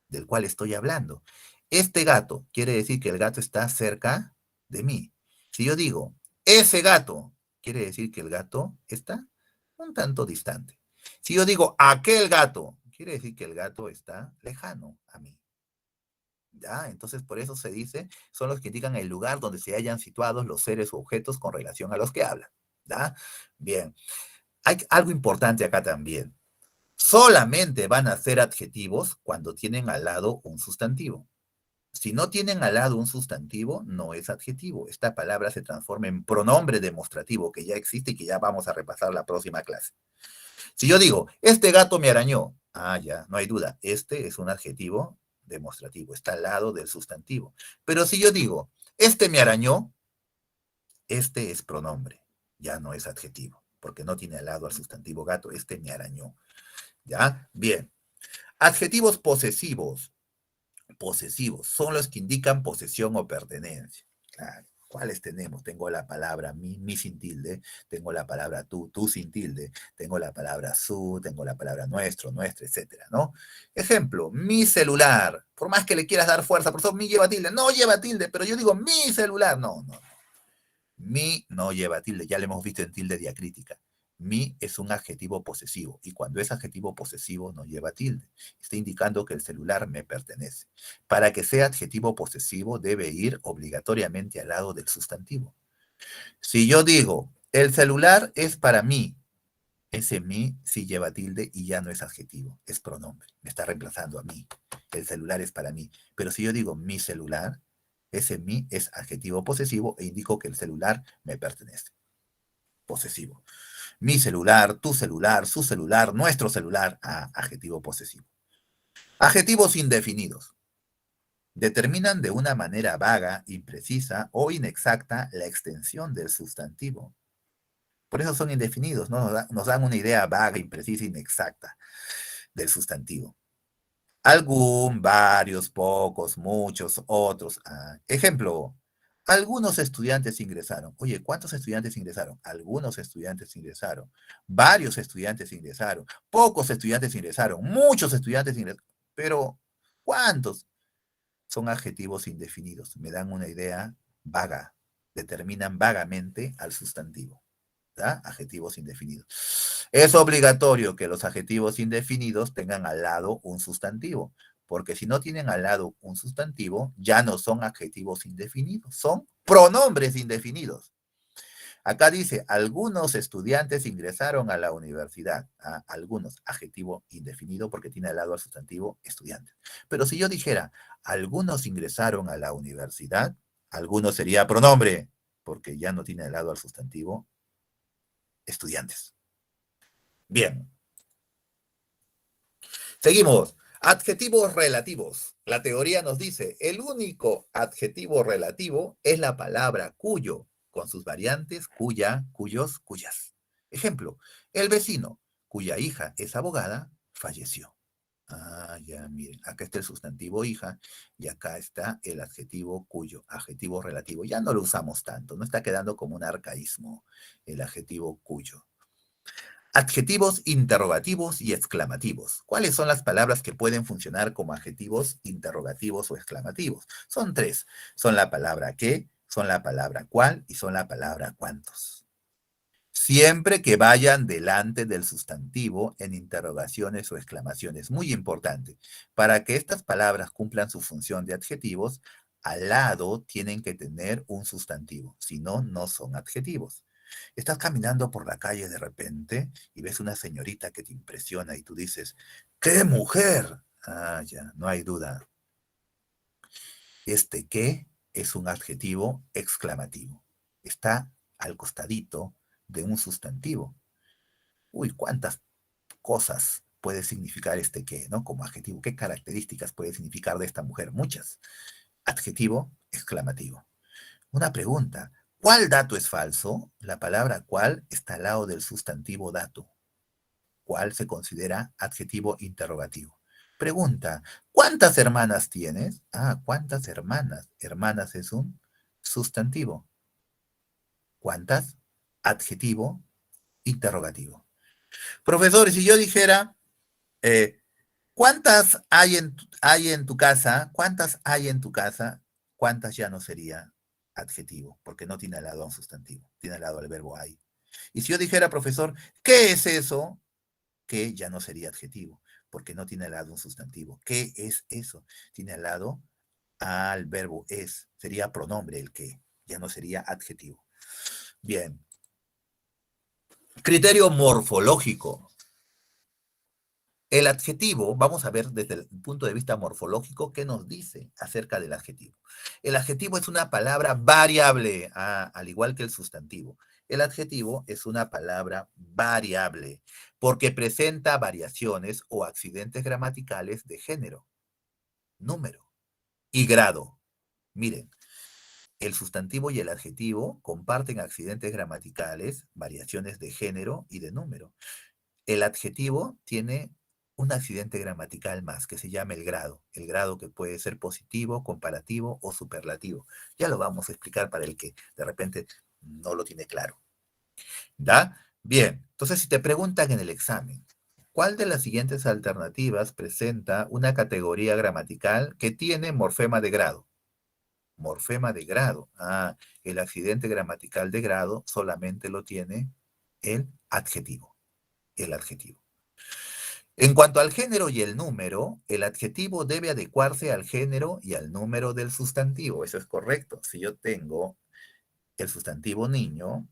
del cual estoy hablando. Este gato quiere decir que el gato está cerca de mí. Si yo digo, ese gato, quiere decir que el gato está un tanto distante. Si yo digo, aquel gato, quiere decir que el gato está lejano a mí. ¿Ya? Entonces, por eso se dice, son los que indican el lugar donde se hayan situados los seres o objetos con relación a los que hablan. ¿Ya? Bien. Hay algo importante acá también. Solamente van a ser adjetivos cuando tienen al lado un sustantivo. Si no tienen al lado un sustantivo, no es adjetivo. Esta palabra se transforma en pronombre demostrativo, que ya existe y que ya vamos a repasar la próxima clase. Si yo digo, este gato me arañó, ah, ya, no hay duda, este es un adjetivo demostrativo, está al lado del sustantivo. Pero si yo digo, este me arañó, este es pronombre, ya no es adjetivo, porque no tiene al lado al sustantivo gato, este me arañó. ¿Ya? Bien. Adjetivos posesivos. Posesivos son los que indican posesión o pertenencia. Claro. ¿Cuáles tenemos? Tengo la palabra mi sin tilde, tengo la palabra tú sin tilde, tengo la palabra su, tengo la palabra nuestro, nuestra, etcétera, ¿no? Ejemplo, mi celular. Por más que le quieras dar fuerza, por eso mi lleva tilde. No lleva tilde, pero yo digo mi celular. No, no. Mi no lleva tilde, ya lo hemos visto en tilde diacrítica. Mi es un adjetivo posesivo y cuando es adjetivo posesivo no lleva tilde. Está indicando que el celular me pertenece. Para que sea adjetivo posesivo debe ir obligatoriamente al lado del sustantivo. Si yo digo, el celular es para mí, ese mí sí lleva tilde y ya no es adjetivo, es pronombre. Me está reemplazando a mí. El celular es para mí. Pero si yo digo mi celular, ese mí es adjetivo posesivo e indico que el celular me pertenece. Posesivo. Mi celular, tu celular, su celular, nuestro celular, adjetivo posesivo. Adjetivos indefinidos. Determinan de una manera vaga, imprecisa o inexacta la extensión del sustantivo. Por eso son indefinidos, ¿no? Nos dan una idea vaga, imprecisa, inexacta del sustantivo. Algún, varios, pocos, muchos, otros. Ejemplo, algunos estudiantes ingresaron. Oye, ¿cuántos estudiantes ingresaron? Algunos estudiantes ingresaron. Varios estudiantes ingresaron. Pocos estudiantes ingresaron. Muchos estudiantes ingresaron. Pero, ¿cuántos? Son adjetivos indefinidos. Me dan una idea vaga. Determinan vagamente al sustantivo. ¿Ya? Adjetivos indefinidos. Es obligatorio que los adjetivos indefinidos tengan al lado un sustantivo, porque si no tienen al lado un sustantivo, ya no son adjetivos indefinidos, son pronombres indefinidos. Acá dice, algunos estudiantes ingresaron a la universidad. Algunos, adjetivo indefinido porque tiene al lado al sustantivo estudiante. Pero si yo dijera, algunos ingresaron a la universidad, algunos sería pronombre, porque ya no tiene al lado al sustantivo estudiantes. Bien. Seguimos. Adjetivos relativos. La teoría nos dice, el único adjetivo relativo es la palabra cuyo, con sus variantes cuya, cuyos, cuyas. Ejemplo, el vecino, cuya hija es abogada, falleció. Ah, ya, miren, acá está el sustantivo hija y acá está el adjetivo cuyo, adjetivo relativo. Ya no lo usamos tanto, no está quedando como un arcaísmo el adjetivo cuyo. Adjetivos interrogativos y exclamativos. ¿Cuáles son las palabras que pueden funcionar como adjetivos interrogativos o exclamativos? Son tres. Son la palabra qué, son la palabra cuál y son la palabra cuántos. Siempre que vayan delante del sustantivo en interrogaciones o exclamaciones. Muy importante. Para que estas palabras cumplan su función de adjetivos, al lado tienen que tener un sustantivo. Si no, no son adjetivos. Estás caminando por la calle de repente y ves una señorita que te impresiona y tú dices, ¡qué mujer! Ah, ya, no hay duda. Este qué es un adjetivo exclamativo. Está al costadito de un sustantivo. Uy, ¿cuántas cosas puede significar este qué, ¿no? Como adjetivo. ¿Qué características puede significar de esta mujer? Muchas. Adjetivo exclamativo. Una pregunta. ¿Cuál dato es falso? La palabra cuál está al lado del sustantivo dato. ¿Cuál se considera adjetivo interrogativo? Pregunta. ¿Cuántas hermanas tienes? Ah, ¿cuántas hermanas? Hermanas es un sustantivo. ¿Cuántas? Adjetivo interrogativo. Profesor, si yo dijera, eh, ¿cuántas hay en tu casa? ¿Cuántas hay en tu casa? ¿Cuántas ya no sería adjetivo? Porque no tiene al lado un sustantivo, tiene al lado el verbo hay. Y si yo dijera, profesor, ¿qué es eso? Que ya no sería adjetivo, porque no tiene al lado un sustantivo. ¿Qué es eso? Tiene al lado al verbo es, sería pronombre el que, ya no sería adjetivo. Bien. Criterio morfológico. El adjetivo, vamos a ver desde el punto de vista morfológico qué nos dice acerca del adjetivo. El adjetivo es una palabra variable, al igual que el sustantivo. El adjetivo es una palabra variable porque presenta variaciones o accidentes gramaticales de género, número y grado. Miren, el sustantivo y el adjetivo comparten accidentes gramaticales, variaciones de género y de número. El adjetivo tiene un accidente gramatical más que se llama el grado que puede ser positivo, comparativo o superlativo. Ya lo vamos a explicar para el que de repente no lo tiene claro. ¿Da? Bien, entonces si te preguntan en el examen, ¿cuál de las siguientes alternativas presenta una categoría gramatical que tiene morfema de grado? Morfema de grado. Ah, el accidente gramatical de grado solamente lo tiene el adjetivo. El adjetivo. En cuanto al género y el número, el adjetivo debe adecuarse al género y al número del sustantivo. Eso es correcto. Si yo tengo el sustantivo niño,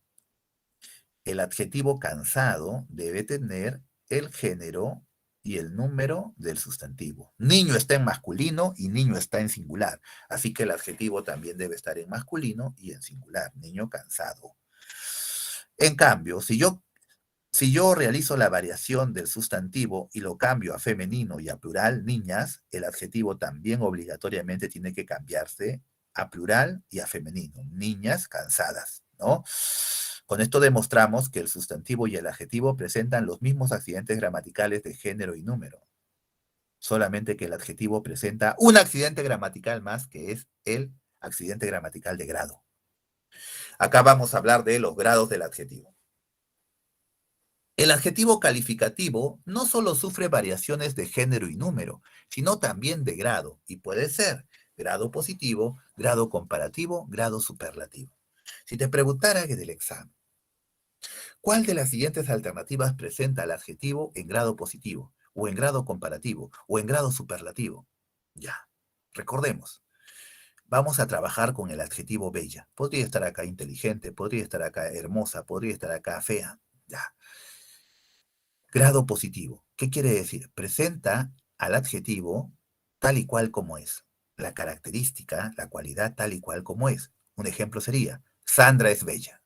el adjetivo cansado debe tener el género y el número del sustantivo. Niño está en masculino y niño está en singular. Así que el adjetivo también debe estar en masculino y en singular. Niño cansado. En cambio, si yo realizo la variación del sustantivo y lo cambio a femenino y a plural, niñas, el adjetivo también obligatoriamente tiene que cambiarse a plural y a femenino. Niñas cansadas, ¿no? Con esto demostramos que el sustantivo y el adjetivo presentan los mismos accidentes gramaticales de género y número. Solamente que el adjetivo presenta un accidente gramatical más, que es el accidente gramatical de grado. Acá vamos a hablar de los grados del adjetivo. El adjetivo calificativo no solo sufre variaciones de género y número, sino también de grado, y puede ser grado positivo, grado comparativo, grado superlativo. Si te preguntara en el examen, ¿cuál de las siguientes alternativas presenta el adjetivo en grado positivo, o en grado comparativo, o en grado superlativo? Ya, recordemos, vamos a trabajar con el adjetivo bella. Podría estar acá inteligente, podría estar acá hermosa, podría estar acá fea. Ya. Grado positivo. ¿Qué quiere decir? Presenta al adjetivo tal y cual como es. La característica, la cualidad tal y cual como es. Un ejemplo sería, Sandra es bella.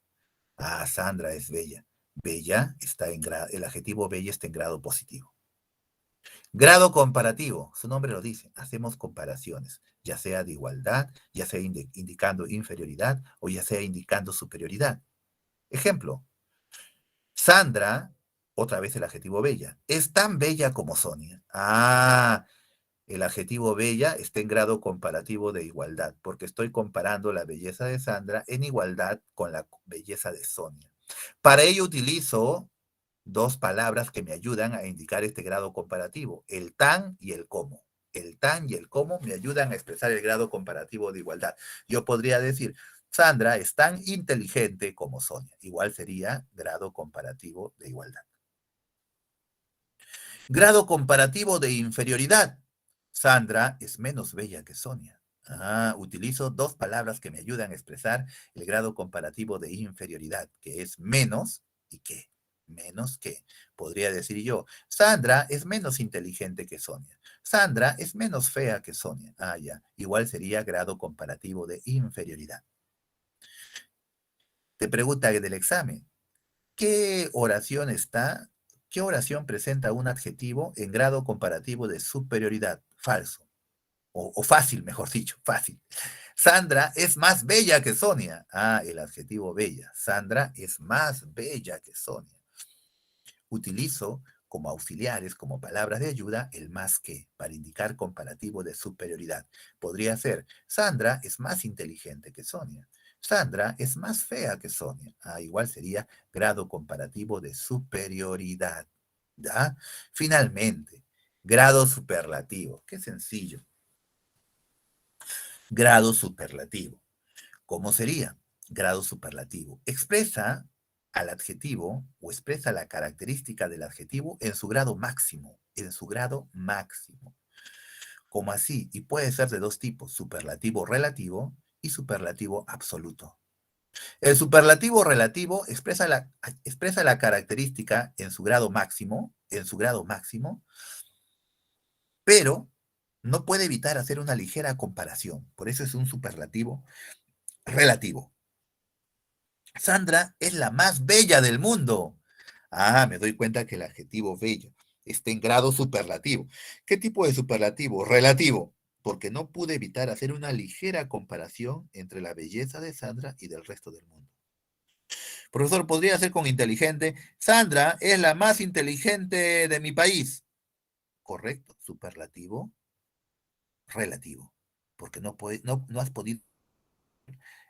Ah, Sandra es bella. Bella está en grado, el adjetivo bella está en grado positivo. Grado comparativo, su nombre lo dice, hacemos comparaciones, ya sea de igualdad, ya sea indicando inferioridad o ya sea indicando superioridad. Ejemplo, Sandra, otra vez el adjetivo bella, es tan bella como Sonia. Ah, el adjetivo bella está en grado comparativo de igualdad, porque estoy comparando la belleza de Sandra en igualdad con la belleza de Sonia. Para ello utilizo dos palabras que me ayudan a indicar este grado comparativo, el tan y el cómo. El tan y el cómo me ayudan a expresar el grado comparativo de igualdad. Yo podría decir, Sandra es tan inteligente como Sonia. Igual sería grado comparativo de igualdad. Grado comparativo de inferioridad. Sandra es menos bella que Sonia. Ah, utilizo dos palabras que me ayudan a expresar el grado comparativo de inferioridad, que es menos y qué. Menos que. Podría decir yo, Sandra es menos inteligente que Sonia. Sandra es menos fea que Sonia. Ah, ya. Igual sería grado comparativo de inferioridad. Te pregunta del examen. ¿Qué oración está? ¿Qué oración presenta un adjetivo en grado comparativo de superioridad? Falso. O fácil, mejor dicho, fácil. Sandra es más bella que Sonia. Ah, el adjetivo bella. Sandra es más bella que Sonia. Utilizo como auxiliares, como palabras de ayuda, el más que, para indicar comparativo de superioridad. Podría ser, Sandra es más inteligente que Sonia. Sandra es más fea que Sonia. Ah, igual sería grado comparativo de superioridad. ¿Ya? Finalmente, grado superlativo. Qué sencillo. Grado superlativo. ¿Cómo sería? Grado superlativo. Expresa al adjetivo o expresa la característica del adjetivo en su grado máximo, en su grado máximo. ¿Cómo así? Y puede ser de dos tipos, superlativo relativo y superlativo absoluto. El superlativo relativo expresa la característica en su grado máximo, pero no puede evitar hacer una ligera comparación. Por eso es un superlativo relativo. Sandra es la más bella del mundo. Ah, me doy cuenta que el adjetivo bello está en grado superlativo. ¿Qué tipo de superlativo? Relativo, porque no pude evitar hacer una ligera comparación entre la belleza de Sandra y del resto del mundo. Profesor, podría ser con inteligente. Sandra es la más inteligente de mi país. Correcto, superlativo, relativo, porque no has podido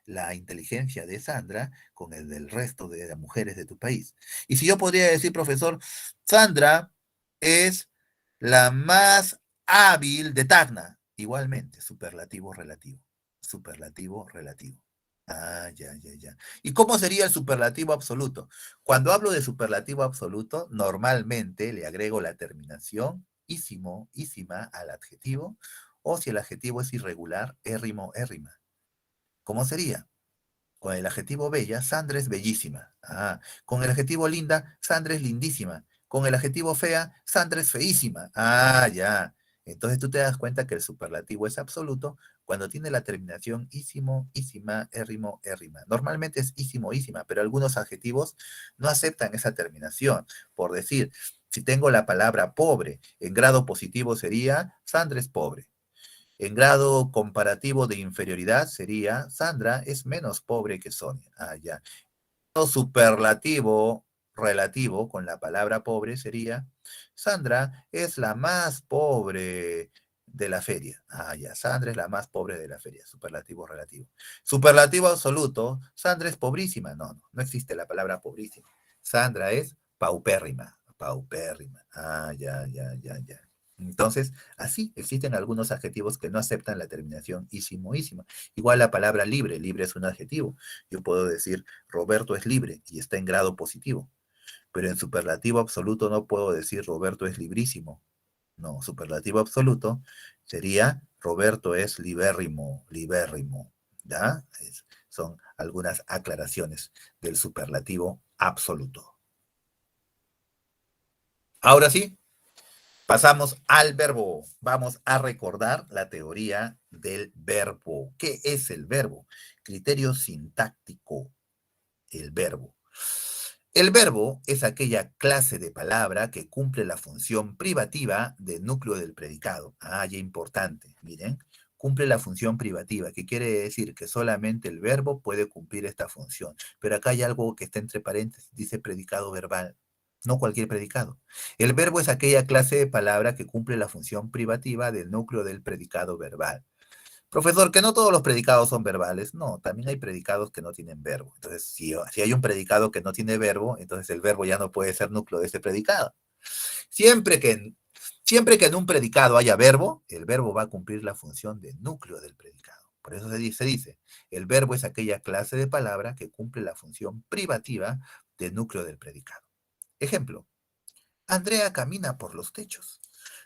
la inteligencia de Sandra con el del resto de las mujeres de tu país. Y si yo podría decir, profesor, Sandra es la más hábil de Tacna, igualmente, superlativo relativo, superlativo relativo. Ah, ya, ya, ya. ¿Y cómo sería el superlativo absoluto? Cuando hablo de superlativo absoluto, normalmente le agrego la terminación ísimo, ísima al adjetivo, o si el adjetivo es irregular, érrimo, érrima. ¿Cómo sería? Con el adjetivo bella, Sandra es bellísima. Ah, con el adjetivo linda, Sandra es lindísima. Con el adjetivo fea, Sandra es feísima. Ah, ya. Entonces tú te das cuenta que el superlativo es absoluto cuando tiene la terminación ísimo, ísima, érrimo, érrima. Normalmente es ísimo, ísima, pero algunos adjetivos no aceptan esa terminación. Por decir, si tengo la palabra pobre, en grado positivo sería Sandra es pobre. En grado comparativo de inferioridad sería, Sandra es menos pobre que Sonia. Ah, ya. Grado superlativo relativo con la palabra pobre sería, Sandra es la más pobre de la feria. Ah, ya. Sandra es la más pobre de la feria. Superlativo relativo. Superlativo absoluto, Sandra es pobrísima. No, no, no existe la palabra pobrísima. Sandra es paupérrima. Paupérrima. Ah, ya, ya, ya, ya. Entonces, así existen algunos adjetivos que no aceptan la terminación ísimo, ísima. Igual la palabra libre, libre es un adjetivo. Yo puedo decir, Roberto es libre y está en grado positivo, pero en superlativo absoluto no puedo decir, Roberto es librísimo. No, superlativo absoluto sería, Roberto es libérrimo, libérrimo. ¿Ya? Son algunas aclaraciones del superlativo absoluto. Ahora sí, pasamos al verbo. Vamos a recordar la teoría del verbo. ¿Qué es el verbo? Criterio sintáctico, el verbo. El verbo es aquella clase de palabra que cumple la función privativa del núcleo del predicado. Ah, ya importante, miren. Cumple la función privativa, que quiere decir que solamente el verbo puede cumplir esta función. Pero acá hay algo que está entre paréntesis, dice predicado verbal, no cualquier predicado. El verbo es aquella clase de palabra que cumple la función privativa del núcleo del predicado verbal. Profesor, que no todos los predicados son verbales. No, también hay predicados que no tienen verbo. Entonces, si hay un predicado que no tiene verbo, entonces el verbo ya no puede ser núcleo de ese predicado. Siempre que, siempre que en un predicado haya verbo, el verbo va a cumplir la función de núcleo del predicado. Por eso se dice, el verbo es aquella clase de palabra que cumple la función privativa de núcleo del predicado. Ejemplo, Andrea camina por los techos.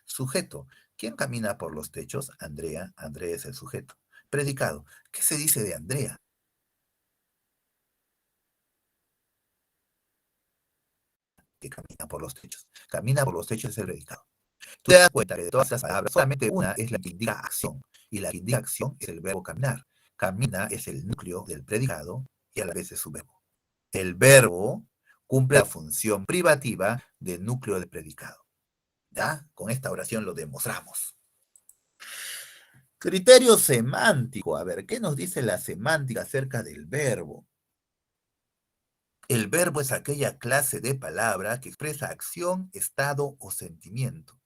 Sujeto, ¿quién camina por los techos? Andrea, Andrea es el sujeto. Predicado, ¿qué se dice de Andrea? Que camina por los techos. Camina por los techos es el predicado. Tú te das cuenta que de todas las palabras, solamente una es la que indica acción, y la que indica acción es el verbo caminar. Camina es el núcleo del predicado y a la vez es su verbo. El verbo cumple la función privativa del núcleo del predicado. ¿Ya? Con esta oración lo demostramos. Criterio semántico. A ver, ¿qué nos dice la semántica acerca del verbo? El verbo es aquella clase de palabra que expresa acción, estado o sentimiento.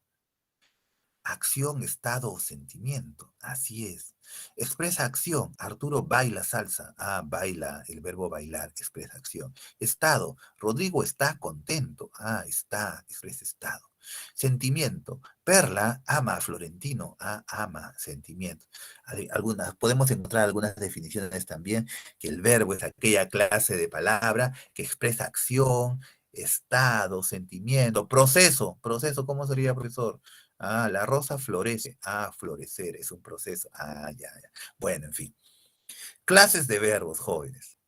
Acción, estado o sentimiento. Así es. Expresa acción. Arturo baila salsa. Ah, baila. El verbo bailar expresa acción. Estado. Rodrigo está contento. Ah, está. Expresa estado. Sentimiento. Perla ama a Florentino. Ah, ama. Sentimiento. Podemos encontrar algunas definiciones también que el verbo es aquella clase de palabra que expresa acción, estado, sentimiento, proceso. Proceso, ¿cómo sería, profesor? Ah, la rosa florece. Ah, florecer es un proceso. Ah, ya, ya. Bueno, en fin. Clases de verbos, jóvenes.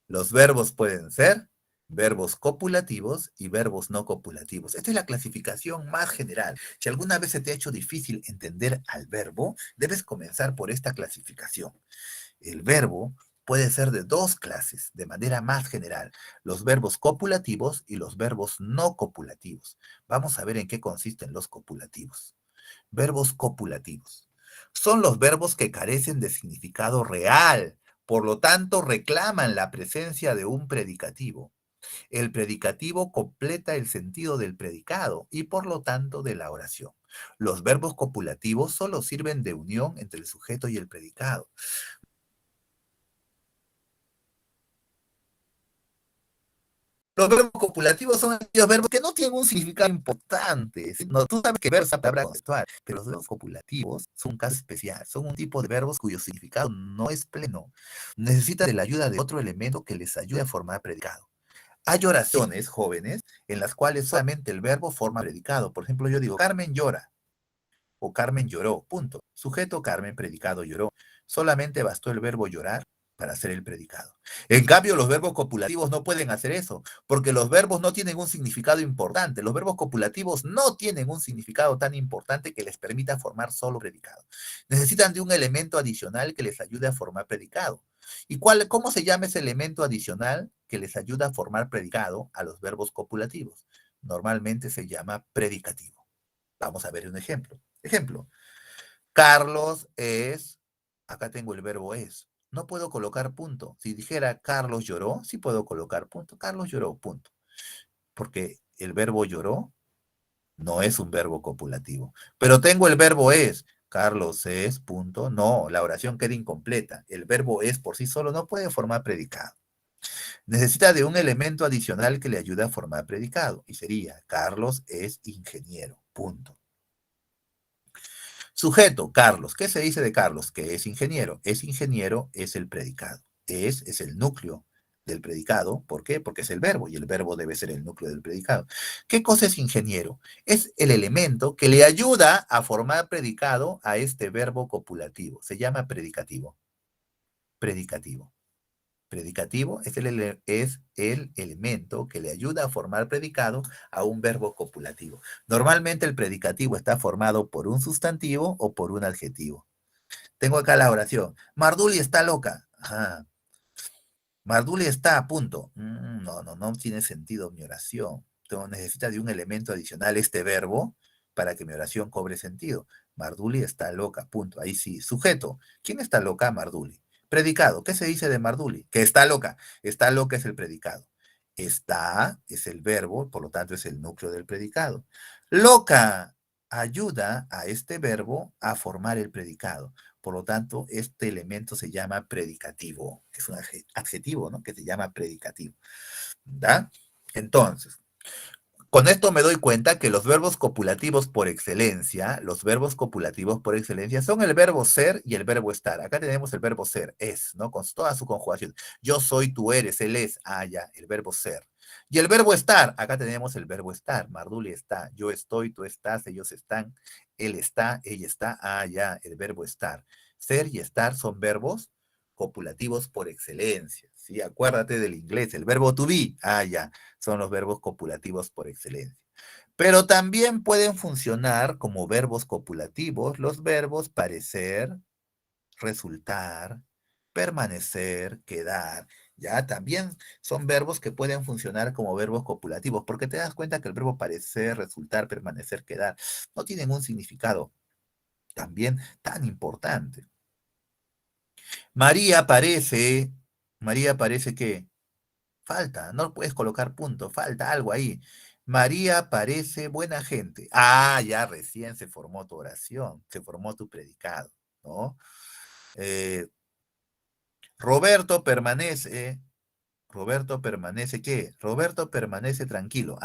Los verbos pueden ser verbos copulativos y verbos no copulativos. Esta es la clasificación más general. Si alguna vez se te ha hecho difícil entender al verbo, debes comenzar por esta clasificación. El verbo puede ser de dos clases, de manera más general, los verbos copulativos y los verbos no copulativos. Vamos a ver en qué consisten los copulativos. Verbos copulativos. Son los verbos que carecen de significado real, por lo tanto reclaman la presencia de un predicativo. El predicativo completa el sentido del predicado y por lo tanto de la oración. Los verbos copulativos solo sirven de unión entre el sujeto y el predicado. Los verbos copulativos son aquellos verbos que no tienen un significado importante. ¿Sí? No, tú sabes que verbo es una palabra conceptual, pero los verbos copulativos son un caso especial. Son un tipo de verbos cuyo significado no es pleno. Necesitan de la ayuda de otro elemento que les ayude a formar predicado. Hay oraciones, jóvenes, en las cuales solamente el verbo forma predicado. Por ejemplo, yo digo, Carmen llora o Carmen lloró, punto. Sujeto Carmen, predicado lloró. Solamente bastó el verbo llorar para hacer el predicado. En cambio, los verbos copulativos no pueden hacer eso, porque los verbos no tienen un significado importante. Los verbos copulativos no tienen un significado tan importante que les permita formar solo predicado. Necesitan de un elemento adicional que les ayude a formar predicado. ¿Y cómo se llama ese elemento adicional que les ayuda a formar predicado a los verbos copulativos? Normalmente se llama predicativo. Vamos a ver un ejemplo. Ejemplo, Carlos es, acá tengo el verbo es. No puedo colocar punto. Si dijera Carlos lloró, sí puedo colocar punto. Carlos lloró, punto. Porque el verbo lloró no es un verbo copulativo. Pero tengo el verbo es. Carlos es, punto. No, la oración queda incompleta. El verbo es por sí solo no puede formar predicado. Necesita de un elemento adicional que le ayude a formar predicado. Y sería, Carlos es ingeniero, punto. Sujeto, Carlos. ¿Qué se dice de Carlos? Que es ingeniero. Es ingeniero, es el predicado. Es el núcleo del predicado. ¿Por qué? Porque es el verbo y el verbo debe ser el núcleo del predicado. ¿Qué cosa es ingeniero? Es el elemento que le ayuda a formar predicado a este verbo copulativo. Se llama predicativo. Predicativo. Predicativo es el elemento que le ayuda a formar predicado a un verbo copulativo. Normalmente el predicativo está formado por un sustantivo o por un adjetivo. Tengo acá la oración. Marduli está loca. Ajá. Marduli está a punto. No tiene sentido mi oración. Necesita de un elemento adicional este verbo para que mi oración cobre sentido. Marduli está loca, punto. Ahí sí. Sujeto. ¿Quién está loca? Marduli. Predicado. ¿Qué se dice de Marduli? Que está loca. Está loca es el predicado. Está es el verbo, por lo tanto es el núcleo del predicado. Loca ayuda a este verbo a formar el predicado. Por lo tanto, este elemento se llama predicativo. Es un adjetivo, ¿no? Que se llama predicativo. ¿Da? Entonces, con esto me doy cuenta que los verbos copulativos por excelencia, son el verbo ser y el verbo estar. Acá tenemos el verbo ser, es, ¿no? Con toda su conjugación. Yo soy, tú eres, él es, ya, el verbo ser. Y el verbo estar, acá tenemos el verbo estar. Marduli está, yo estoy, tú estás, ellos están, él está, ella está, ya, el verbo estar. Ser y estar son verbos copulativos por excelencia, ¿sí? Acuérdate del inglés, el verbo to be, ya, son los verbos copulativos por excelencia. Pero también pueden funcionar como verbos copulativos los verbos parecer, resultar, permanecer, quedar. Ya también son verbos que pueden funcionar como verbos copulativos, porque te das cuenta que el verbo parecer, resultar, permanecer, quedar no tienen un significado también tan importante. María parece que falta, no puedes colocar punto, falta algo ahí. María parece buena gente. Ya recién se formó tu oración, se formó tu predicado, ¿no? Eh, Roberto permanece, ¿qué? Roberto permanece tranquilo.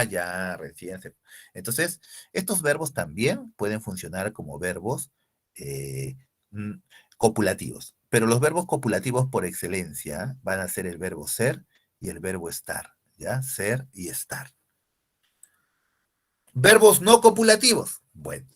Ya, recién se... Entonces, estos verbos también pueden funcionar como verbos eh, mm, copulativos, pero los verbos copulativos por excelencia van a ser el verbo ser y el verbo estar, ¿ya? Ser y estar. Verbos no copulativos. Bueno,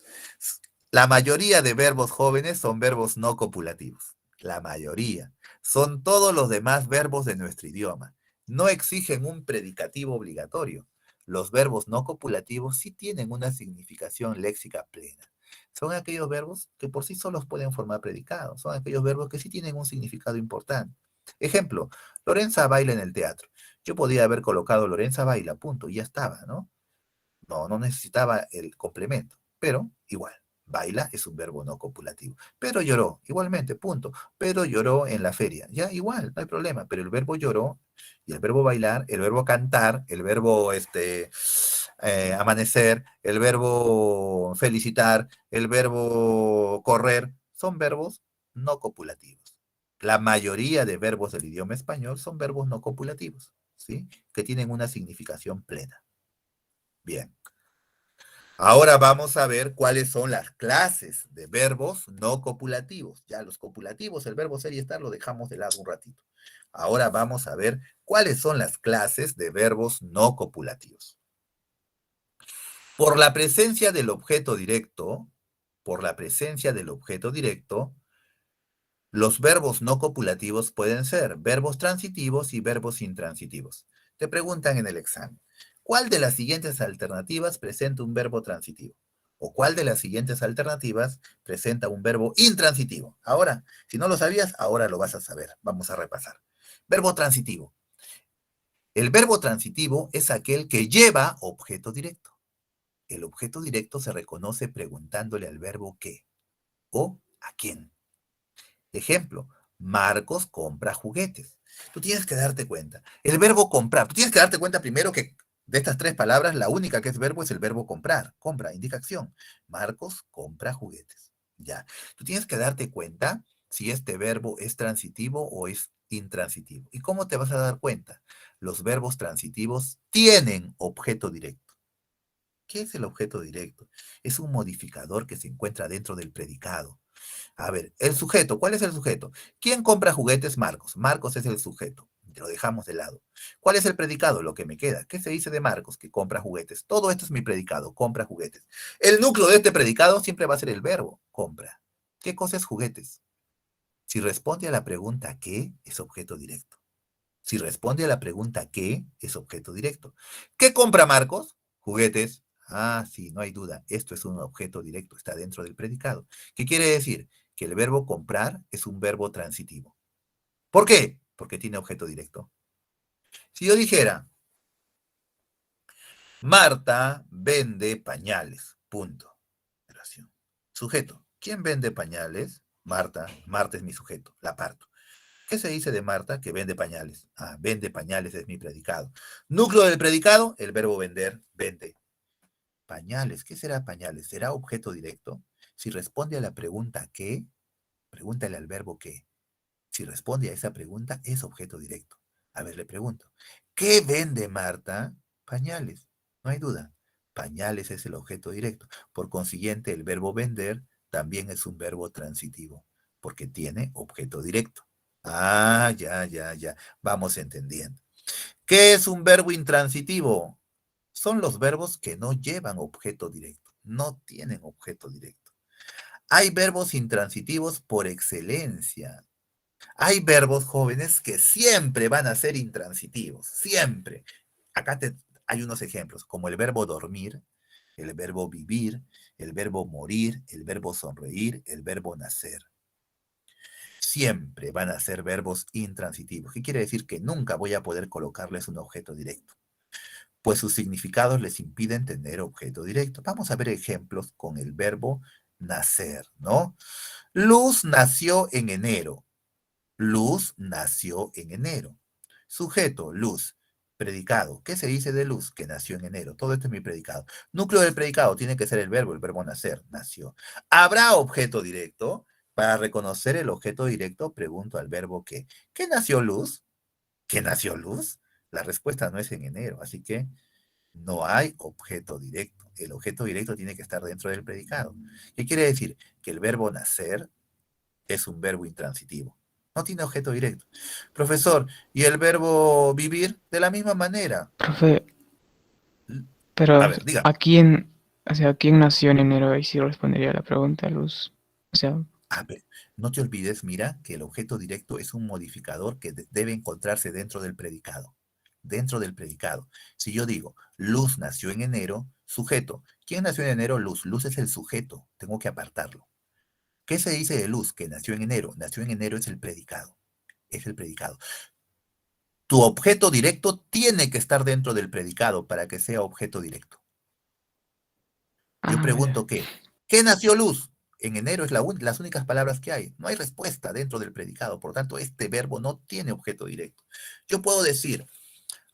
la mayoría de verbos jóvenes son verbos no copulativos. La mayoría. Son todos los demás verbos de nuestro idioma. No exigen un predicativo obligatorio. Los verbos no copulativos sí tienen una significación léxica plena. Son aquellos verbos que por sí solos pueden formar predicados. Son aquellos verbos que sí tienen un significado importante. Ejemplo, Lorenza baila en el teatro. Yo podía haber colocado Lorenza baila, punto, y ya estaba, ¿no? No necesitaba el complemento, pero igual, baila es un verbo no copulativo. Pero lloró, igualmente, punto. Pero lloró en la feria, ya igual, no hay problema, pero el verbo lloró y el verbo bailar, el verbo cantar, el verbo amanecer, el verbo felicitar, el verbo correr, son verbos no copulativos. La mayoría de verbos del idioma español son verbos no copulativos, ¿sí? Que tienen una significación plena. Bien. Ahora vamos a ver cuáles son las clases de verbos no copulativos. Ya los copulativos, el verbo ser y estar, lo dejamos de lado un ratito. Ahora vamos a ver cuáles son las clases de verbos no copulativos. Por la presencia del objeto directo, los verbos no copulativos pueden ser verbos transitivos y verbos intransitivos. Te preguntan en el examen, ¿cuál de las siguientes alternativas presenta un verbo transitivo? ¿O cuál de las siguientes alternativas presenta un verbo intransitivo? Ahora, si no lo sabías, ahora lo vas a saber. Vamos a repasar. Verbo transitivo. El verbo transitivo es aquel que lleva objeto directo. El objeto directo se reconoce preguntándole al verbo qué o a quién. Ejemplo, Marcos compra juguetes. Tú tienes que darte cuenta. El verbo comprar. Tú tienes que darte cuenta primero que de estas tres palabras, la única que es verbo es el verbo comprar. Compra, indica acción. Marcos compra juguetes. Ya. Tú tienes que darte cuenta si este verbo es transitivo o es intransitivo. ¿Y cómo te vas a dar cuenta? Los verbos transitivos tienen objeto directo. ¿Qué es el objeto directo? Es un modificador que se encuentra dentro del predicado. A ver, el sujeto, ¿cuál es el sujeto? ¿Quién compra juguetes? Marcos. Marcos es el sujeto. Lo dejamos de lado. ¿Cuál es el predicado? Lo que me queda. ¿Qué se dice de Marcos? Que compra juguetes. Todo esto es mi predicado, compra juguetes. El núcleo de este predicado siempre va a ser el verbo, compra. ¿Qué cosa es juguetes? Si responde a la pregunta ¿qué? Es objeto directo. Si responde a la pregunta ¿qué? Es objeto directo. ¿Qué compra Marcos? Juguetes. Sí, no hay duda. Esto es un objeto directo, está dentro del predicado. ¿Qué quiere decir? Que el verbo comprar es un verbo transitivo. ¿Por qué? porque tiene objeto directo. Si yo dijera, Marta vende pañales, punto. Oración. Sujeto, ¿quién vende pañales? Marta, Marta es mi sujeto, la parto. ¿Qué se dice de Marta? Que vende pañales. Ah, vende pañales es mi predicado. Núcleo del predicado, el verbo vender, vende. Pañales, ¿qué será pañales? ¿Será objeto directo? Si responde a la pregunta ¿qué? Pregúntale al verbo ¿qué? Si responde a esa pregunta, es objeto directo. A ver, le pregunto, ¿qué vende Marta? Pañales. No hay duda. Pañales es el objeto directo. Por consiguiente, el verbo vender también es un verbo transitivo, porque tiene objeto directo. Ah, ya. Vamos entendiendo. ¿Qué es un verbo intransitivo? Son los verbos que no llevan objeto directo, no tienen objeto directo. Hay verbos intransitivos por excelencia. Hay verbos jóvenes que siempre van a ser intransitivos, siempre. Acá hay unos ejemplos, como el verbo dormir, el verbo vivir, el verbo morir, el verbo sonreír, el verbo nacer. Siempre van a ser verbos intransitivos. ¿Qué quiere decir? Que nunca voy a poder colocarles un objeto directo, pues sus significados les impiden tener objeto directo. Vamos a ver ejemplos con el verbo nacer, ¿no? Luz nació en enero. Luz nació en enero. Sujeto, luz. Predicado. ¿Qué se dice de luz? Que nació en enero. Todo esto es mi predicado. Núcleo del predicado tiene que ser el verbo nacer, nació. ¿Habrá objeto directo? Para reconocer el objeto directo, pregunto al verbo qué. ¿Qué nació luz? ¿Qué nació luz? La respuesta no es en enero, así que no hay objeto directo. El objeto directo tiene que estar dentro del predicado. ¿Qué quiere decir? Que el verbo nacer es un verbo intransitivo. No tiene objeto directo. Profesor, ¿y el verbo vivir? De la misma manera. Profe, A pero ver, dígame. ¿a quién, o sea, quién nació en enero? Ahí sí respondería a la pregunta, Luz. O sea, A ver, no te olvides, mira, que el objeto directo es un modificador que debe encontrarse dentro del predicado. Dentro del predicado. Si yo digo, Luz nació en enero, sujeto. ¿Quién nació en enero? Luz. Luz es el sujeto. Tengo que apartarlo. ¿Qué se dice de Luz? Que nació en enero. Nació en enero es el predicado. Es el predicado. Tu objeto directo tiene que estar dentro del predicado para que sea objeto directo. Yo vale. pregunto ¿qué nació Luz? En enero es las únicas palabras que hay. No hay respuesta dentro del predicado. Por tanto, este verbo no tiene objeto directo. Yo puedo decir,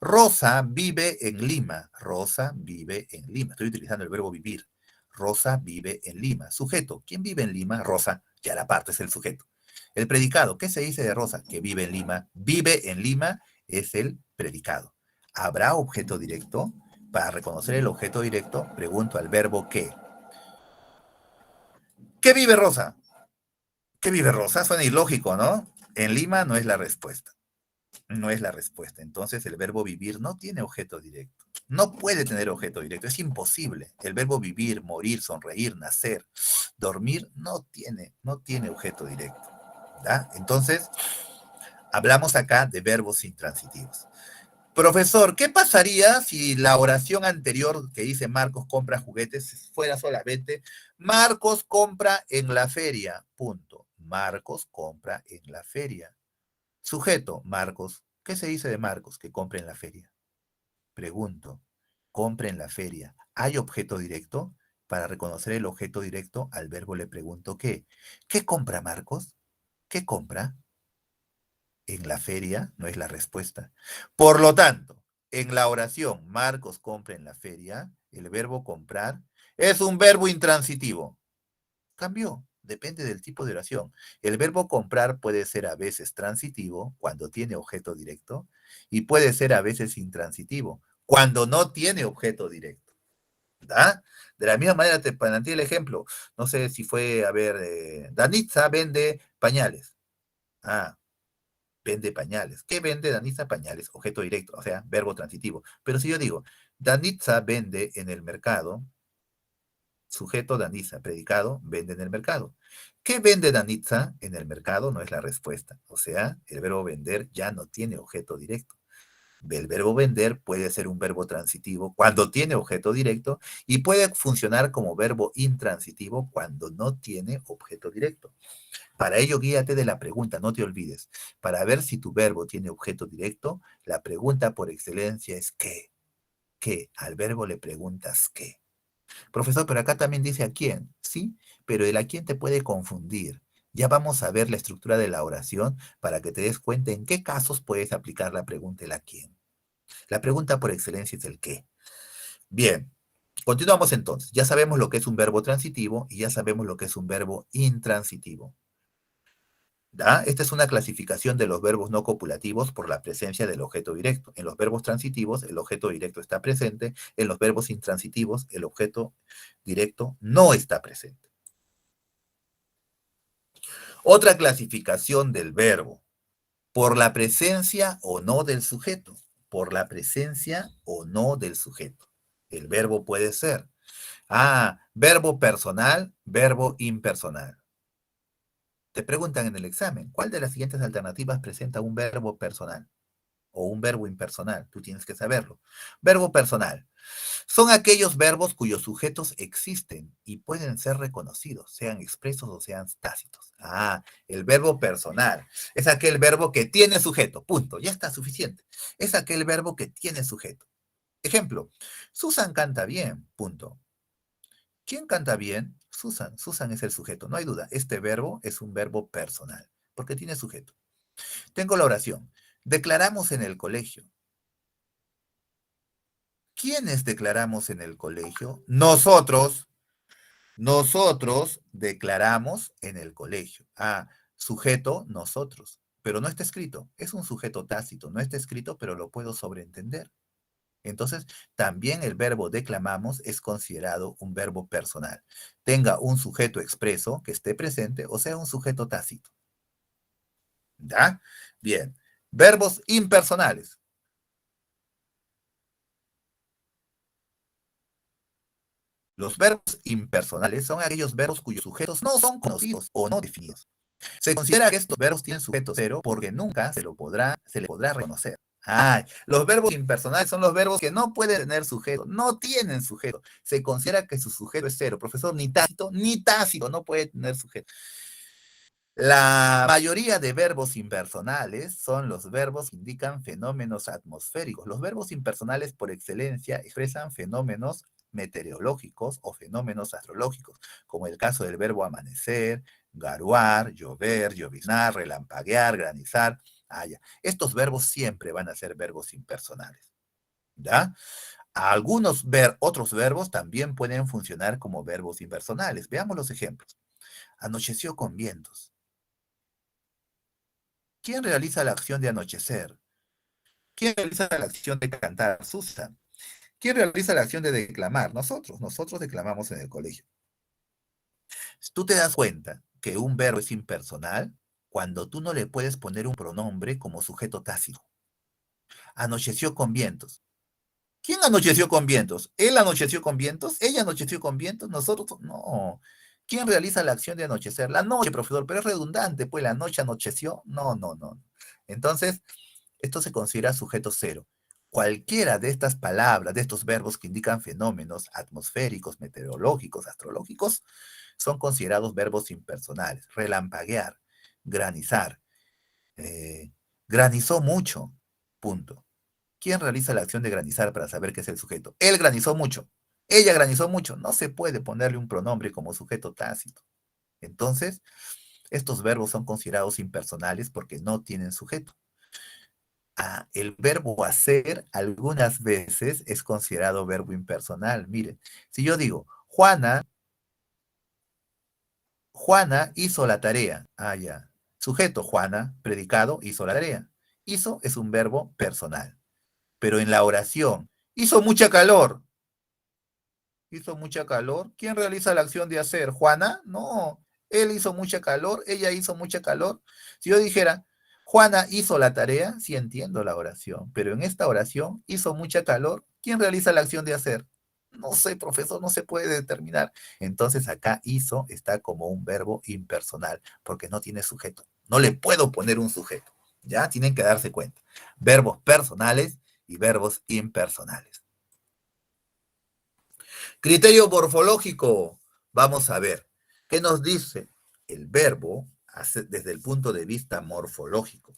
Rosa vive en Lima. Rosa vive en Lima. Estoy utilizando el verbo vivir. Rosa vive en Lima. Sujeto. ¿Quién vive en Lima? Rosa. Ya la parte es el sujeto. El predicado. ¿Qué se dice de Rosa? Que vive en Lima. Vive en Lima es el predicado. ¿Habrá objeto directo? Para reconocer el objeto directo, pregunto al verbo que. ¿Qué vive Rosa? ¿Qué vive Rosa? Suena ilógico, ¿no? En Lima no es la respuesta. No es la respuesta. Entonces el verbo vivir no tiene objeto directo. No puede tener objeto directo. Es imposible. El verbo vivir, morir, sonreír, nacer, dormir no tiene objeto directo. ¿Da? Entonces, hablamos acá de verbos intransitivos. Profesor, ¿qué pasaría si la oración anterior que dice Marcos compra juguetes fuera solamente Marcos compra en la feria? Punto. Marcos compra en la feria. Sujeto, Marcos. ¿Qué se dice de Marcos que compra en la feria? Pregunto, compra en la feria. ¿Hay objeto directo? Para reconocer el objeto directo, al verbo le pregunto ¿qué? ¿Qué compra Marcos? ¿Qué compra? En la feria no es la respuesta. Por lo tanto, en la oración Marcos compra en la feria, el verbo comprar es un verbo intransitivo. Cambió, depende del tipo de oración. El verbo comprar puede ser a veces transitivo cuando tiene objeto directo y puede ser a veces intransitivo cuando no tiene objeto directo. ¿Da? De la misma manera te planteé el ejemplo. No sé si fue, a ver, Danitza vende pañales. Ah, vende pañales. ¿Qué vende Danitza? Pañales, objeto directo, o sea, verbo transitivo. Pero si yo digo, Danitza vende en el mercado, sujeto Danitza, predicado, vende en el mercado. ¿Qué vende Danitza en el mercado? No es la respuesta. O sea, el verbo vender ya no tiene objeto directo. El verbo vender puede ser un verbo transitivo cuando tiene objeto directo y puede funcionar como verbo intransitivo cuando no tiene objeto directo. Para ello, guíate de la pregunta, no te olvides. Para ver si tu verbo tiene objeto directo, la pregunta por excelencia es ¿qué? ¿Qué? Al verbo le preguntas ¿qué? Profesor, pero acá también dice a quién, ¿sí? Pero el a quién te puede confundir. Ya vamos a ver la estructura de la oración para que te des cuenta en qué casos puedes aplicar la pregunta el a quién. La pregunta por excelencia es el qué. Bien, continuamos entonces. Ya sabemos lo que es un verbo transitivo y ya sabemos lo que es un verbo intransitivo. ¿Ya? Esta es una clasificación de los verbos no copulativos por la presencia del objeto directo. En los verbos transitivos, el objeto directo está presente. En los verbos intransitivos, el objeto directo no está presente. Otra clasificación del verbo, por la presencia o no del sujeto. Por la presencia o no del sujeto. El verbo puede ser, verbo personal, verbo impersonal. Te preguntan en el examen, ¿cuál de las siguientes alternativas presenta un verbo personal o un verbo impersonal? Tú tienes que saberlo. Verbo personal. Son aquellos verbos cuyos sujetos existen y pueden ser reconocidos, sean expresos o sean tácitos. El verbo personal. Es aquel verbo que tiene sujeto. Punto. Ya está suficiente. Es aquel verbo que tiene sujeto. Ejemplo, Susan canta bien. Punto. ¿Quién canta bien? Susan. Susan es el sujeto. No hay duda. Este verbo es un verbo personal porque tiene sujeto. Tengo la oración. Declaramos en el colegio. ¿Quiénes declaramos en el colegio? Nosotros. Nosotros declaramos en el colegio. Sujeto, nosotros. Pero no está escrito. Es un sujeto tácito. No está escrito, pero lo puedo sobreentender. Entonces, también el verbo declamamos es considerado un verbo personal. Tenga un sujeto expreso que esté presente o sea un sujeto tácito. ¿Ya? Bien. Verbos impersonales. Los verbos impersonales son aquellos verbos cuyos sujetos no son conocidos o no definidos. Se considera que estos verbos tienen sujeto cero porque nunca se le podrá reconocer. Los verbos impersonales son los verbos que no pueden tener sujeto, no tienen sujeto. Se considera que su sujeto es cero. Profesor, ni tácito no puede tener sujeto. La mayoría de verbos impersonales son los verbos que indican fenómenos atmosféricos. Los verbos impersonales por excelencia expresan fenómenos meteorológicos o fenómenos astrológicos, como el caso del verbo amanecer, garuar, llover, lloviznar, relampaguear, granizar. Estos verbos siempre van a ser verbos impersonales. ¿Ya? Otros verbos también pueden funcionar como verbos impersonales. Veamos los ejemplos. Anocheció con vientos. ¿Quién realiza la acción de anochecer? ¿Quién realiza la acción de cantar? Susan. ¿Quién realiza la acción de declamar? Nosotros declamamos en el colegio. Tú te das cuenta que un verbo es impersonal cuando tú no le puedes poner un pronombre como sujeto tácito. Anocheció con vientos. ¿Quién anocheció con vientos? ¿Él anocheció con vientos? ¿Ella anocheció con vientos? Nosotros, no. ¿Quién realiza la acción de anochecer? La noche, profesor, pero es redundante, pues la noche anocheció. No, no, no. Entonces, esto se considera sujeto cero. Cualquiera de estas palabras, de estos verbos que indican fenómenos atmosféricos, meteorológicos, astrológicos, son considerados verbos impersonales. Relampaguear, granizar, granizó mucho, punto. ¿Quién realiza la acción de granizar para saber qué es el sujeto? Él granizó mucho, ella granizó mucho. No se puede ponerle un pronombre como sujeto tácito. Entonces, estos verbos son considerados impersonales porque no tienen sujeto. El verbo hacer algunas veces es considerado verbo impersonal. Miren, si yo digo, Juana hizo la tarea. Ya. Sujeto, Juana, predicado, hizo la tarea. Hizo es un verbo personal. Pero en la oración, hizo mucha calor. Hizo mucha calor. ¿Quién realiza la acción de hacer? ¿Juana? No. Él hizo mucha calor, ella hizo mucha calor. Si yo dijera, Juana hizo la tarea, sí entiendo la oración, pero en esta oración hizo mucha calor. ¿Quién realiza la acción de hacer? No sé, profesor, no se puede determinar. Entonces acá hizo está como un verbo impersonal, porque no tiene sujeto. No le puedo poner un sujeto. ¿Ya? Tienen que darse cuenta. Verbos personales y verbos impersonales. Criterio morfológico. Vamos a ver, ¿qué nos dice el verbo desde el punto de vista morfológico?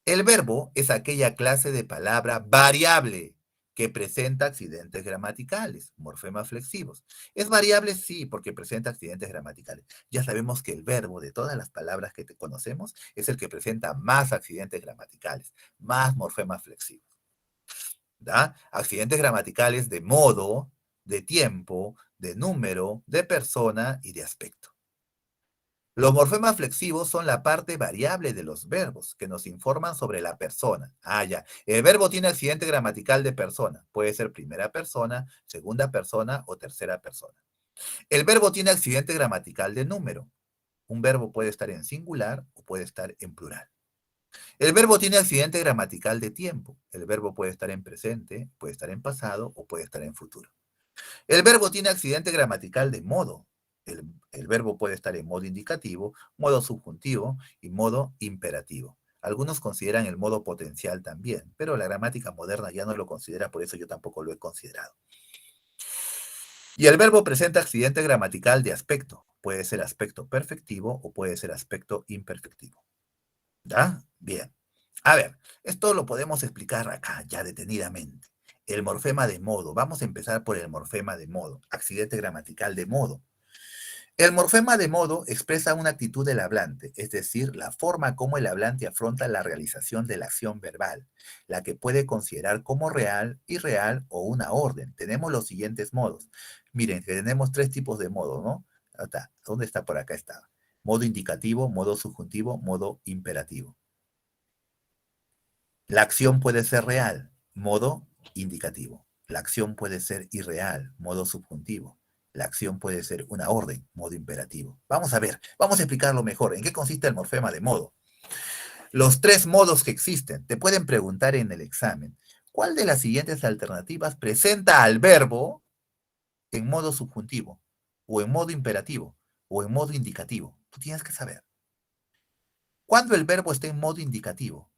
El verbo es aquella clase de palabra variable que presenta accidentes gramaticales, morfemas flexivos. ¿Es variable? Sí, porque presenta accidentes gramaticales. Ya sabemos que el verbo de todas las palabras que conocemos es el que presenta más accidentes gramaticales, más morfemas flexivos. ¿Da? Accidentes gramaticales de modo, de tiempo, de número, de persona y de aspecto. Los morfemas flexivos son la parte variable de los verbos que nos informan sobre la persona. Ah, ya. El verbo tiene accidente gramatical de persona. Puede ser primera persona, segunda persona o tercera persona. El verbo tiene accidente gramatical de número. Un verbo puede estar en singular o puede estar en plural. El verbo tiene accidente gramatical de tiempo. El verbo puede estar en presente, puede estar en pasado o puede estar en futuro. El verbo tiene accidente gramatical de modo. El verbo puede estar en modo indicativo, modo subjuntivo y modo imperativo. Algunos consideran el modo potencial también, pero la gramática moderna ya no lo considera, por eso yo tampoco lo he considerado. Y el verbo presenta accidente gramatical de aspecto. Puede ser aspecto perfectivo o puede ser aspecto imperfectivo. ¿Ya? Bien. A ver, esto lo podemos explicar acá ya detenidamente. El morfema de modo. Vamos a empezar por el morfema de modo. Accidente gramatical de modo. El morfema de modo expresa una actitud del hablante, es decir, la forma como el hablante afronta la realización de la acción verbal, la que puede considerar como real, irreal o una orden. Tenemos los siguientes modos. Miren, que tenemos tres tipos de modo, ¿no? ¿Dónde está? Por acá está. Modo indicativo, modo subjuntivo, modo imperativo. La acción puede ser real, modo indicativo. La acción puede ser irreal, modo subjuntivo. La acción puede ser una orden, modo imperativo. Vamos a ver, vamos a explicarlo mejor. ¿En qué consiste el morfema de modo? Los tres modos que existen. Te pueden preguntar en el examen, ¿cuál de las siguientes alternativas presenta al verbo en modo subjuntivo, o en modo imperativo, o en modo indicativo? Tú tienes que saber. Cuando el verbo está en modo indicativo,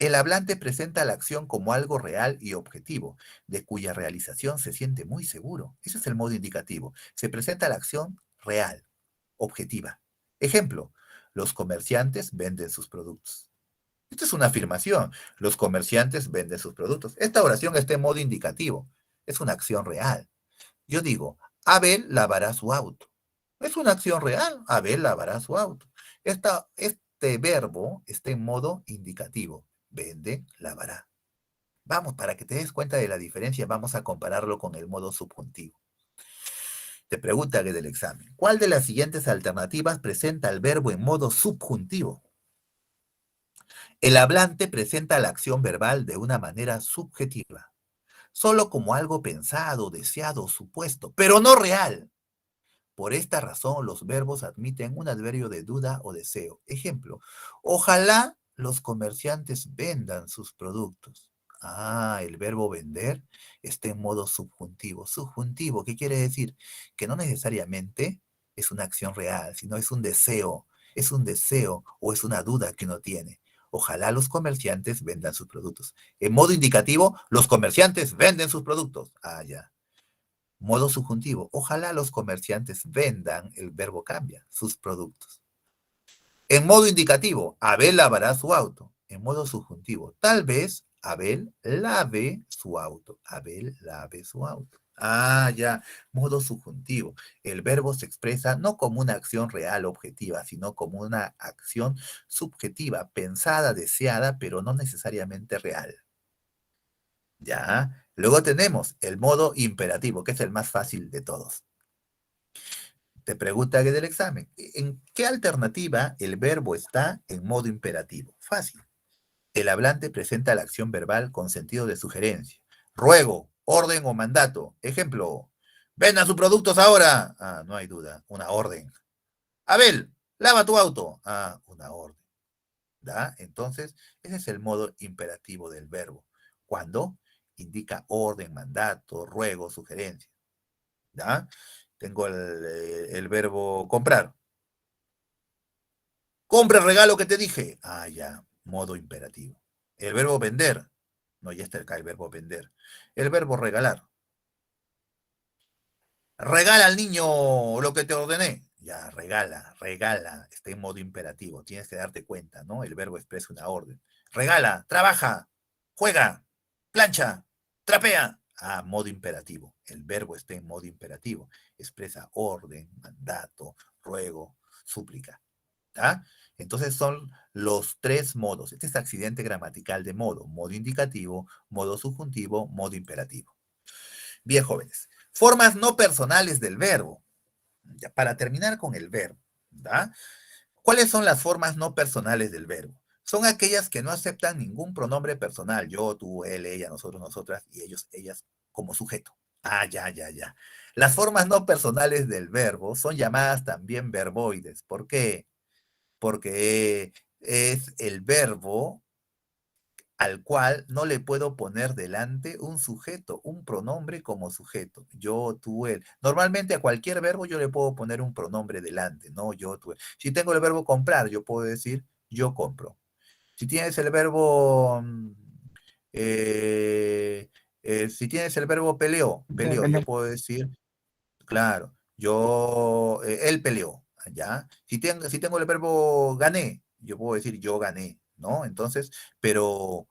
el hablante presenta la acción como algo real y objetivo, de cuya realización se siente muy seguro. Ese es el modo indicativo. Se presenta la acción real, objetiva. Ejemplo, los comerciantes venden sus productos. Esta es una afirmación. Los comerciantes venden sus productos. Esta oración está en modo indicativo. Es una acción real. Yo digo, Abel lavará su auto. Es una acción real. Abel lavará su auto. Este verbo está en modo indicativo. Vende, lavará. Vamos, para que te des cuenta de la diferencia, vamos a compararlo con el modo subjuntivo. Te pregunta que del examen, ¿cuál de las siguientes alternativas presenta el verbo en modo subjuntivo? El hablante presenta la acción verbal de una manera subjetiva, solo como algo pensado, deseado, supuesto, pero no real. Por esta razón, los verbos admiten un adverbio de duda o deseo. Ejemplo, ojalá los comerciantes vendan sus productos. Ah, el verbo vender está en modo subjuntivo. Subjuntivo, ¿qué quiere decir? Que no necesariamente es una acción real, sino es un deseo. Es un deseo o es una duda que uno tiene. Ojalá los comerciantes vendan sus productos. En modo indicativo, los comerciantes venden sus productos. Ah, ya. Modo subjuntivo. Ojalá los comerciantes vendan, el verbo cambia, sus productos. En modo indicativo, Abel lavará su auto. En modo subjuntivo, tal vez Abel lave su auto. Abel lave su auto. Ah, ya. Modo subjuntivo. El verbo se expresa no como una acción real objetiva, sino como una acción subjetiva, pensada, deseada, pero no necesariamente real. Ya. Luego tenemos el modo imperativo, que es el más fácil de todos. Te pregunta que del examen, ¿en qué alternativa el verbo está en modo imperativo? Fácil. El hablante presenta la acción verbal con sentido de sugerencia. Ruego, orden o mandato. Ejemplo, vendan sus productos ahora. Ah, no hay duda, una orden. Abel, lava tu auto. Ah, una orden. ¿Da? Entonces, ese es el modo imperativo del verbo. Cuando indica orden, mandato, ruego, sugerencia. ¿Da? Tengo el verbo comprar. Compra el regalo que te dije. Ah, ya, modo imperativo. El verbo vender. No, ya está acá el verbo vender. El verbo regalar. Regala al niño lo que te ordené. Ya, regala, regala. Está en modo imperativo. Tienes que darte cuenta, ¿no? El verbo expresa una orden. Regala, trabaja, juega, plancha, trapea. Ah, modo imperativo. El verbo está en modo imperativo. Expresa orden, mandato, ruego, súplica. ¿Ah? Entonces son los tres modos. Este es accidente gramatical de modo. Modo indicativo, modo subjuntivo, modo imperativo. Bien, jóvenes. Formas no personales del verbo. Ya, para terminar con el verbo, ¿da? ¿Cuáles son las formas no personales del verbo? Son aquellas que no aceptan ningún pronombre personal, yo, tú, él, ella, nosotros, nosotras, y ellos, ellas, como sujeto. Ah, ya, ya, ya. Las formas no personales del verbo son llamadas también verboides. ¿Por qué? Porque es el verbo al cual no le puedo poner delante un sujeto, un pronombre como sujeto. Yo, tú, él. Normalmente a cualquier verbo yo le puedo poner un pronombre delante, ¿no? Yo, tú, él. Si tengo el verbo comprar, yo puedo decir yo compro. Si tienes el verbo, eh, si tienes el verbo peleó, De peleó, yo vender. puedo decir, claro, yo, él peleó, ¿ya? Si tengo el verbo gané, yo puedo decir yo gané, ¿no? Entonces, pero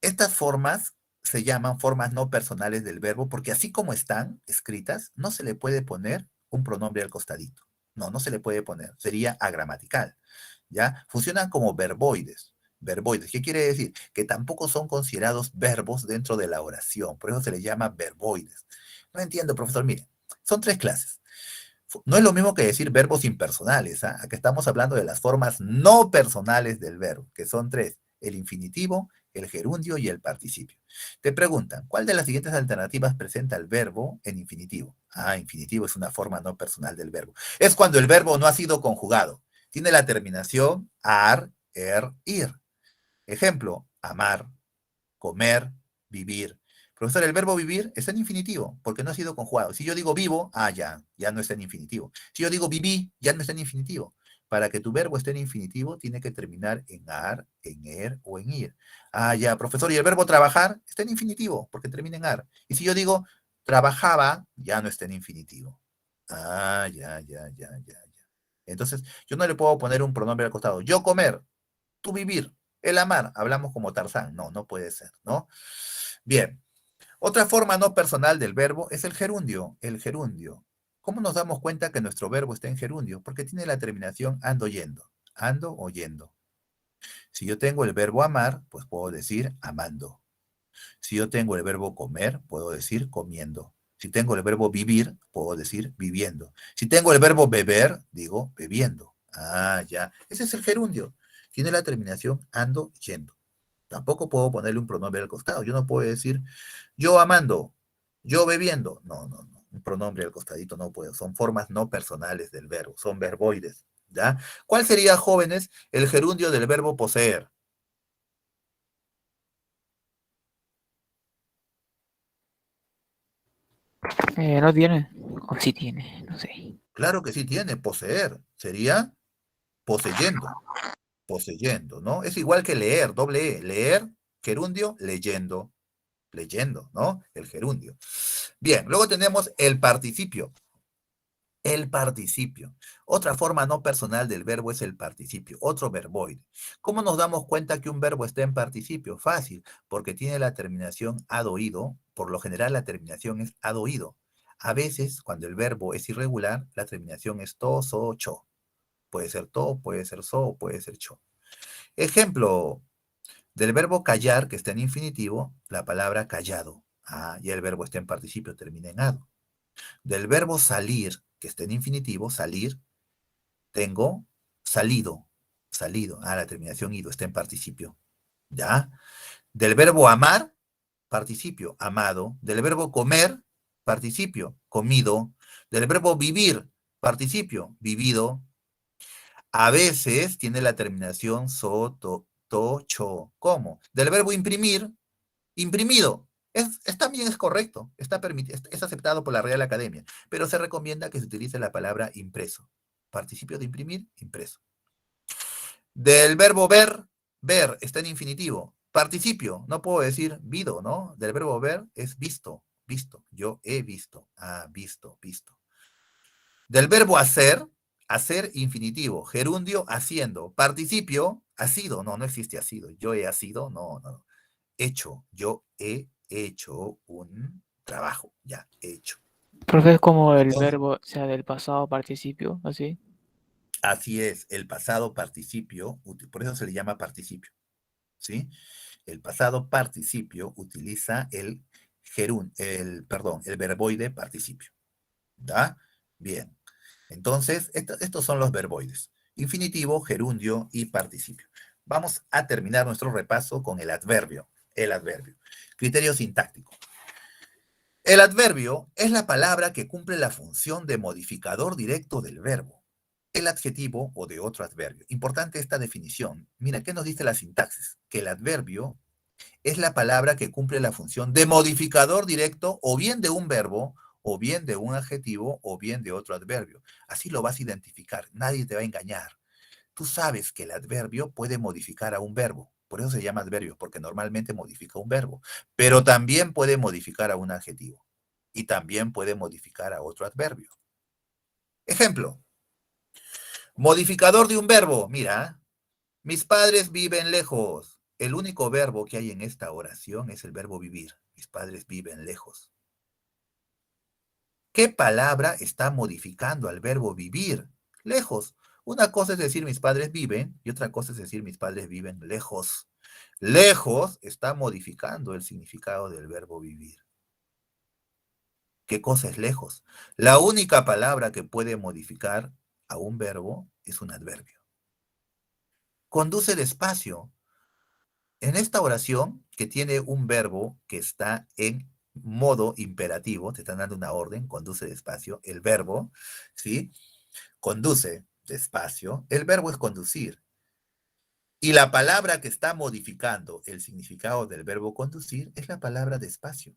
estas formas se llaman formas no personales del verbo porque así como están escritas, no se le puede poner un pronombre al costadito. No, no se le puede poner. Sería agramatical. ¿Ya? Funcionan como verboides. Verboides. ¿Qué quiere decir? Que tampoco son considerados verbos dentro de la oración. Por eso se les llama verboides. No entiendo, profesor. Mire, son tres clases. No es lo mismo que decir verbos impersonales. ¿Ah? Aquí estamos hablando de las formas no personales del verbo, que son tres: el infinitivo, el gerundio y el participio. Te preguntan, ¿cuál de las siguientes alternativas presenta el verbo en infinitivo? Ah, infinitivo es una forma no personal del verbo. Es cuando el verbo no ha sido conjugado. Tiene la terminación ar, ir. Ejemplo, amar, comer, vivir. Profesor, el verbo vivir está en infinitivo, porque no ha sido conjugado. Si yo digo vivo, ya no está en infinitivo. Si yo digo viví, ya no está en infinitivo. Para que tu verbo esté en infinitivo, tiene que terminar en ar, en o en ir. Ah, ya, profesor, y el verbo trabajar está en infinitivo, porque termina en ar. Y si yo digo trabajaba, ya no está en infinitivo. Ah, ya, ya, ya, ya, ya. Entonces, yo no le puedo poner un pronombre al costado. Yo comer, tú vivir, el amar, hablamos como Tarzán. No, no puede ser, ¿no? Bien. Otra forma no personal del verbo es el gerundio. El gerundio. ¿Cómo nos damos cuenta que nuestro verbo está en gerundio? Porque tiene la terminación ando yendo. Ando o yendo. Si yo tengo el verbo amar, pues puedo decir amando. Si yo tengo el verbo comer, puedo decir comiendo. Si tengo el verbo vivir, puedo decir viviendo. Si tengo el verbo beber, digo bebiendo. Ah, ya. Ese es el gerundio. Tiene la terminación ando yendo. Tampoco puedo ponerle un pronombre al costado. Yo no puedo decir yo amando, yo bebiendo. No, no, no. Un pronombre al costadito no puedo. Son formas no personales del verbo. Son verboides. ¿Ya? ¿Cuál sería, jóvenes, el gerundio del verbo poseer? No tiene. O sí tiene, no sé. Claro que sí tiene. Poseer. Sería poseyendo. Poseyendo, ¿no? Es igual que leer, doble E. Leer, gerundio, leyendo. Leyendo, ¿no? El gerundio. Bien, luego tenemos el participio. El participio. Otra forma no personal del verbo es el participio, otro verboide. ¿Cómo nos damos cuenta que un verbo está en participio? Fácil, porque tiene la terminación adoído. Por lo general la terminación es adoído. A veces, cuando el verbo es irregular, la terminación es to, so, cho. Puede ser to, puede ser so, puede ser cho. Ejemplo del verbo callar, que está en infinitivo, la palabra callado. Ah, ya el verbo está en participio, termina en ado. Del verbo salir, que está en infinitivo, salir, tengo salido, salido. Ah, la terminación ido está en participio. ¿Ya? Del verbo amar, participio, amado. Del verbo comer, participio, comido. Del verbo vivir, participio, vivido. A veces tiene la terminación so, to, cho. ¿Cómo? Del verbo imprimir, imprimido. También es correcto, está es aceptado por la Real Academia, pero se recomienda que se utilice la palabra impreso. Participio de imprimir, impreso. Del verbo ver, ver está en infinitivo. Participio, no puedo decir vido, ¿no? Del verbo ver es visto, visto. Yo he visto. Ah, visto, visto. Del verbo hacer, hacer infinitivo. Gerundio, haciendo. Participio, ha sido. No, no existe ha sido. Yo he sido, no, no. Hecho, yo he hecho un trabajo, ya, hecho. Profe, es como el Entonces, verbo, o sea, del pasado participio, así. así es, el pasado participio, por eso se le llama participio, ¿sí? El pasado participio utiliza el verboide participio, ¿da? Bien. Entonces, estos son los verboides: infinitivo, gerundio y participio. Vamos a terminar nuestro repaso con el adverbio. El adverbio. Criterio sintáctico. El adverbio es la palabra que cumple la función de modificador directo del verbo, el adjetivo o de otro adverbio. Importante esta definición. Mira, ¿qué nos dice la sintaxis? Que el adverbio es la palabra que cumple la función de modificador directo o bien de un verbo, o bien de un adjetivo, o bien de otro adverbio. Así lo vas a identificar, nadie te va a engañar. Tú sabes que el adverbio puede modificar a un verbo, por eso se llama adverbio, porque normalmente modifica un verbo, pero también puede modificar a un adjetivo y también puede modificar a otro adverbio. Ejemplo, modificador de un verbo, mira, mis padres viven lejos. El único verbo que hay en esta oración es el verbo vivir. Mis padres viven lejos. ¿Qué palabra está modificando al verbo vivir? Lejos. Una cosa es decir mis padres viven y otra cosa es decir mis padres viven lejos. Lejos está modificando el significado del verbo vivir. ¿Qué cosa es lejos? La única palabra que puede modificar a un verbo es un adverbio. Conduce despacio. En esta oración, que tiene un verbo que está en modo imperativo, te están dando una orden, conduce despacio, el verbo, ¿sí? Conduce despacio, el verbo es conducir. Y la palabra que está modificando el significado del verbo conducir es la palabra despacio.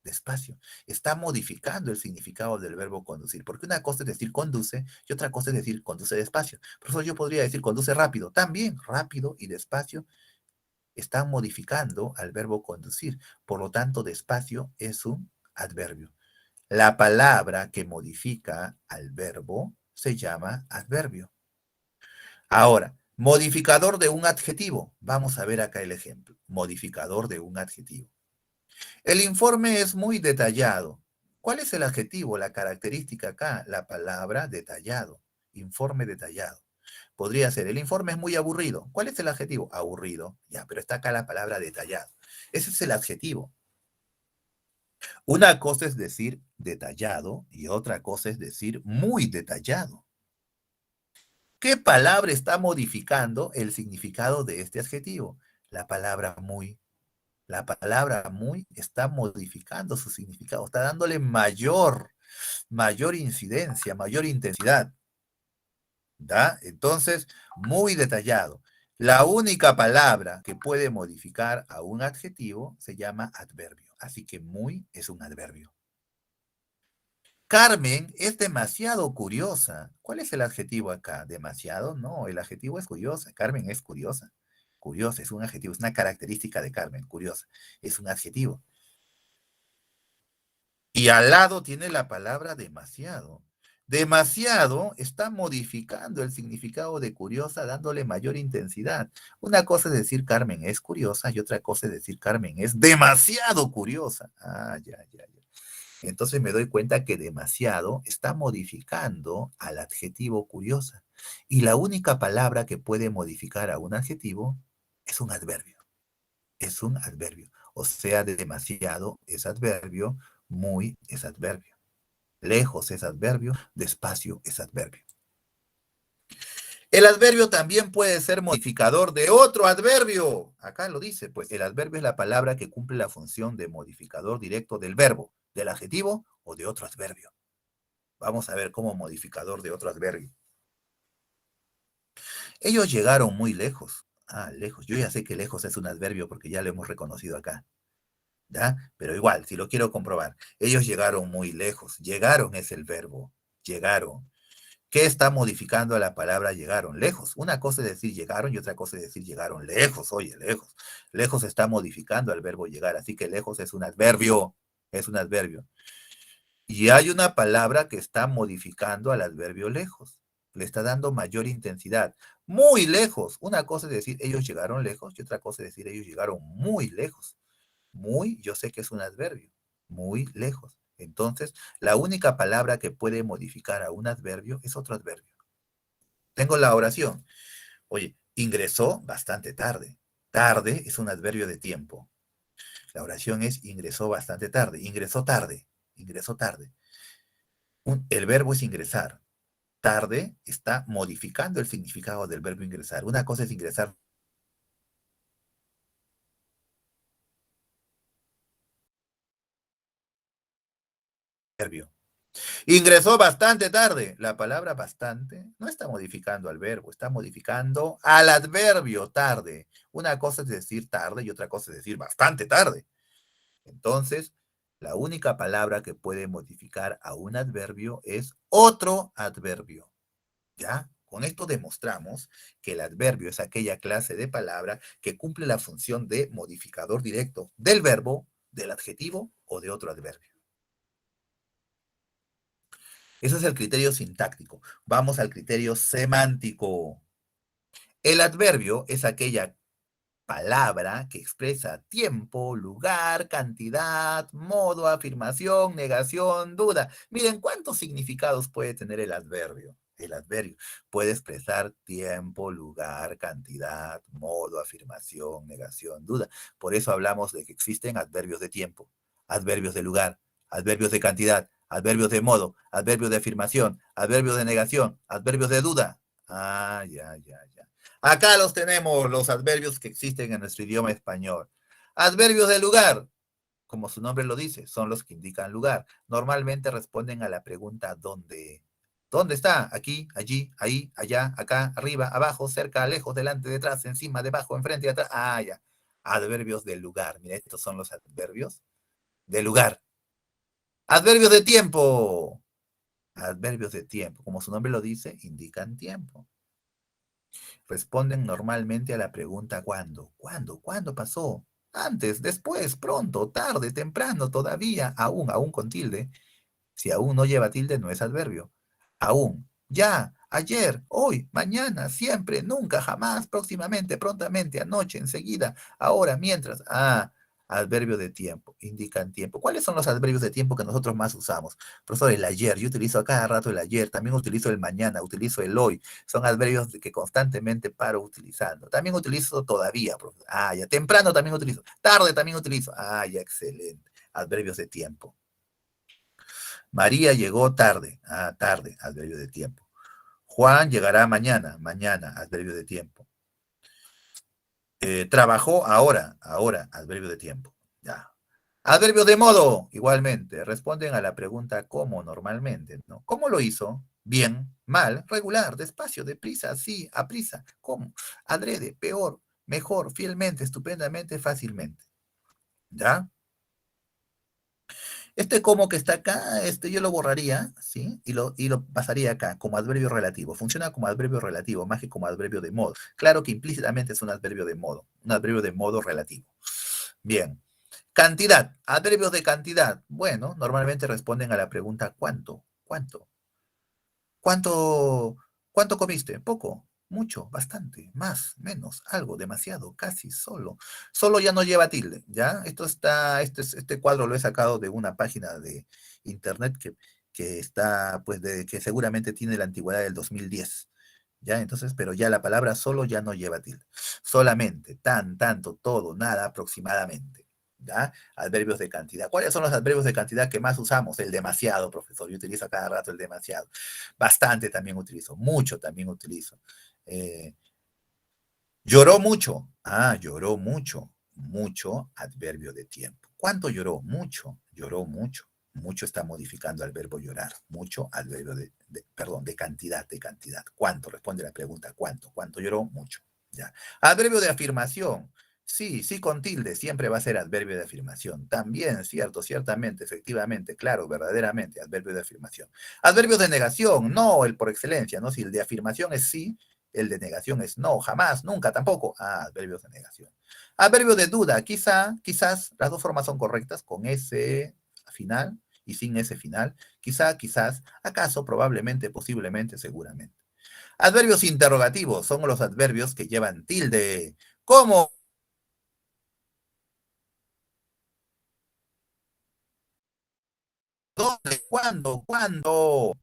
Despacio. Está modificando el significado del verbo conducir. Porque una cosa es decir conduce y otra cosa es decir conduce despacio. Por eso yo podría decir conduce rápido. También rápido y despacio están modificando al verbo conducir. Por lo tanto, despacio es un adverbio. La palabra que modifica al verbo se llama adverbio. Ahora, modificador de un adjetivo. Vamos a ver acá el ejemplo. Modificador de un adjetivo. El informe es muy detallado. ¿Cuál es el adjetivo, la característica acá? La palabra detallado. Informe detallado. Podría ser, el informe es muy aburrido. ¿Cuál es el adjetivo? Aburrido. Ya, pero está acá la palabra detallado. Ese es el adjetivo. Una cosa es decir detallado y otra cosa es decir muy detallado. ¿Qué palabra está modificando el significado de este adjetivo? La palabra muy. La palabra muy está modificando su significado, está dándole mayor incidencia, mayor intensidad. ¿Da? Entonces, muy detallado. La única palabra que puede modificar a un adjetivo se llama adverbio. Así que muy es un adverbio. Carmen es demasiado curiosa. ¿Cuál es el adjetivo acá? ¿Demasiado? No, el adjetivo es curiosa. Carmen es curiosa. Curiosa es un adjetivo, es una característica de Carmen, curiosa. Es un adjetivo. Y al lado tiene la palabra demasiado. Demasiado está modificando el significado de curiosa, dándole mayor intensidad. Una cosa es decir Carmen es curiosa y otra cosa es decir Carmen es demasiado curiosa. Ah, ya, ya, ya. Entonces me doy cuenta que demasiado está modificando al adjetivo curiosa. Y la única palabra que puede modificar a un adjetivo es un adverbio. Es un adverbio. O sea, demasiado es adverbio, muy es adverbio. Lejos es adverbio, despacio es adverbio. El adverbio también puede ser modificador de otro adverbio. Acá lo dice, pues el adverbio es la palabra que cumple la función de modificador directo del verbo, del adjetivo o de otro adverbio. Vamos a ver cómo modificador de otro adverbio. Ellos llegaron muy lejos. Ah, lejos. Yo ya sé que lejos es un adverbio porque ya lo hemos reconocido acá. ¿Ya? Pero igual, si lo quiero comprobar, ellos llegaron muy lejos. Llegaron es el verbo. Llegaron. ¿Qué está modificando a la palabra llegaron? Lejos. Una cosa es decir llegaron y otra cosa es decir llegaron lejos. Oye, lejos. Lejos está modificando al verbo llegar, así que lejos es un adverbio. Es un adverbio. Y hay una palabra que está modificando al adverbio lejos. Le está dando mayor intensidad. Muy lejos. Una cosa es decir ellos llegaron lejos y otra cosa es decir ellos llegaron muy lejos. Muy, yo sé que es un adverbio. Muy lejos. Entonces, la única palabra que puede modificar a un adverbio es otro adverbio. Tengo la oración. Oye, ingresó bastante tarde. Tarde es un adverbio de tiempo. La oración es ingresó bastante tarde. Ingresó tarde. Ingresó tarde. El verbo es ingresar. Tarde está modificando el significado del verbo ingresar. Una cosa es ingresar adverbio. Ingresó bastante tarde. La palabra bastante no está modificando al verbo, está modificando al adverbio tarde. Una cosa es decir tarde y otra cosa es decir bastante tarde. Entonces, la única palabra que puede modificar a un adverbio es otro adverbio. ¿Ya? Con esto demostramos que el adverbio es aquella clase de palabra que cumple la función de modificador directo del verbo, del adjetivo o de otro adverbio. Ese es el criterio sintáctico. Vamos al criterio semántico. El adverbio es aquella palabra que expresa tiempo, lugar, cantidad, modo, afirmación, negación, duda. Miren cuántos significados puede tener el adverbio. El adverbio puede expresar tiempo, lugar, cantidad, modo, afirmación, negación, duda. Por eso hablamos de que existen adverbios de tiempo, adverbios de lugar, adverbios de cantidad, adverbios de modo, adverbios de afirmación, adverbios de negación, adverbios de duda. Ah, ya, ya, ya. Acá los tenemos, los adverbios que existen en nuestro idioma español. Adverbios de lugar, como su nombre lo dice, son los que indican lugar. Normalmente responden a la pregunta ¿dónde? ¿Dónde está? Aquí, allí, ahí, allá, acá, arriba, abajo, cerca, lejos, delante, detrás, encima, debajo, enfrente, atrás. Ah, ya. Adverbios de lugar. Mira, estos son los adverbios de lugar. Adverbios de tiempo. Adverbios de tiempo. Como su nombre lo dice, indican tiempo. Responden normalmente a la pregunta ¿cuándo? ¿Cuándo? ¿Cuándo pasó? Antes, después, pronto, tarde, temprano, todavía, aún con tilde. Si aún no lleva tilde, no es adverbio. Aún, ya, ayer, hoy, mañana, siempre, nunca, jamás, próximamente, prontamente, anoche, enseguida, ahora, mientras. Ah, adverbio de tiempo, indican tiempo. ¿Cuáles son los adverbios de tiempo que nosotros más usamos? Profesor, el ayer, yo utilizo a cada rato el ayer, también utilizo el mañana, utilizo el hoy. Son adverbios que constantemente paro utilizando. También utilizo todavía, profesor. Ah, ya, temprano también utilizo. Tarde también utilizo. Ah, ya, excelente. Adverbios de tiempo. María llegó tarde. Ah, tarde, adverbio de tiempo. Juan llegará mañana. Mañana, adverbio de tiempo. Trabajó ahora, adverbio de tiempo. Ya. Adverbio de modo, igualmente, responden a la pregunta ¿cómo normalmente? ¿No? ¿Cómo lo hizo? Bien, mal, regular, despacio, deprisa, sí, aprisa. ¿Cómo? Adrede, peor, mejor, fielmente, estupendamente, fácilmente. ¿Ya? Este como que está acá, yo lo borraría, ¿sí? Y lo pasaría acá como adverbio relativo. Funciona como adverbio relativo, más que como adverbio de modo. Claro que implícitamente es un adverbio de modo, un adverbio de modo relativo. Bien. Cantidad, adverbios de cantidad. Bueno, normalmente responden a la pregunta ¿cuánto? ¿Cuánto? ¿Cuánto, cuánto comiste? Poco, mucho, bastante, más, menos, algo, demasiado, casi, solo. Solo ya no lleva tilde, ¿ya? Este cuadro lo he sacado de una página de internet que está, pues, que seguramente tiene la antigüedad del 2010. ¿Ya? Entonces, pero ya la palabra solo ya no lleva tilde. Solamente, tan, tanto, todo, nada, aproximadamente. ¿Ya? Adverbios de cantidad. ¿Cuáles son los adverbios de cantidad que más usamos? El demasiado, profesor. Yo utilizo a cada rato el demasiado. Bastante también utilizo. Mucho también utilizo. Eh, Lloró mucho. Ah, lloró mucho. Mucho, adverbio de tiempo. ¿Cuánto lloró? Mucho. Lloró mucho. Mucho está modificando al verbo llorar. Mucho, adverbio perdón, de cantidad, de cantidad. ¿Cuánto? Responde la pregunta. ¿Cuánto? ¿Cuánto lloró? Mucho. ¿Ya? Adverbio de afirmación. Sí, sí con tilde, siempre va a ser adverbio de afirmación. También, cierto, ciertamente, efectivamente, claro, verdaderamente, adverbio de afirmación. Adverbios de negación, no el por excelencia, ¿no? Si el de afirmación es sí, el de negación es no, jamás, nunca, tampoco. Ah, adverbios de negación. Adverbio de duda, quizá, quizás, las dos formas son correctas, con ese final y sin ese final. Quizá, quizás, acaso, probablemente, posiblemente, seguramente. Adverbios interrogativos son los adverbios que llevan tilde. ¿Cómo? ¿Dónde? ¿Cuándo? ¿Cuándo?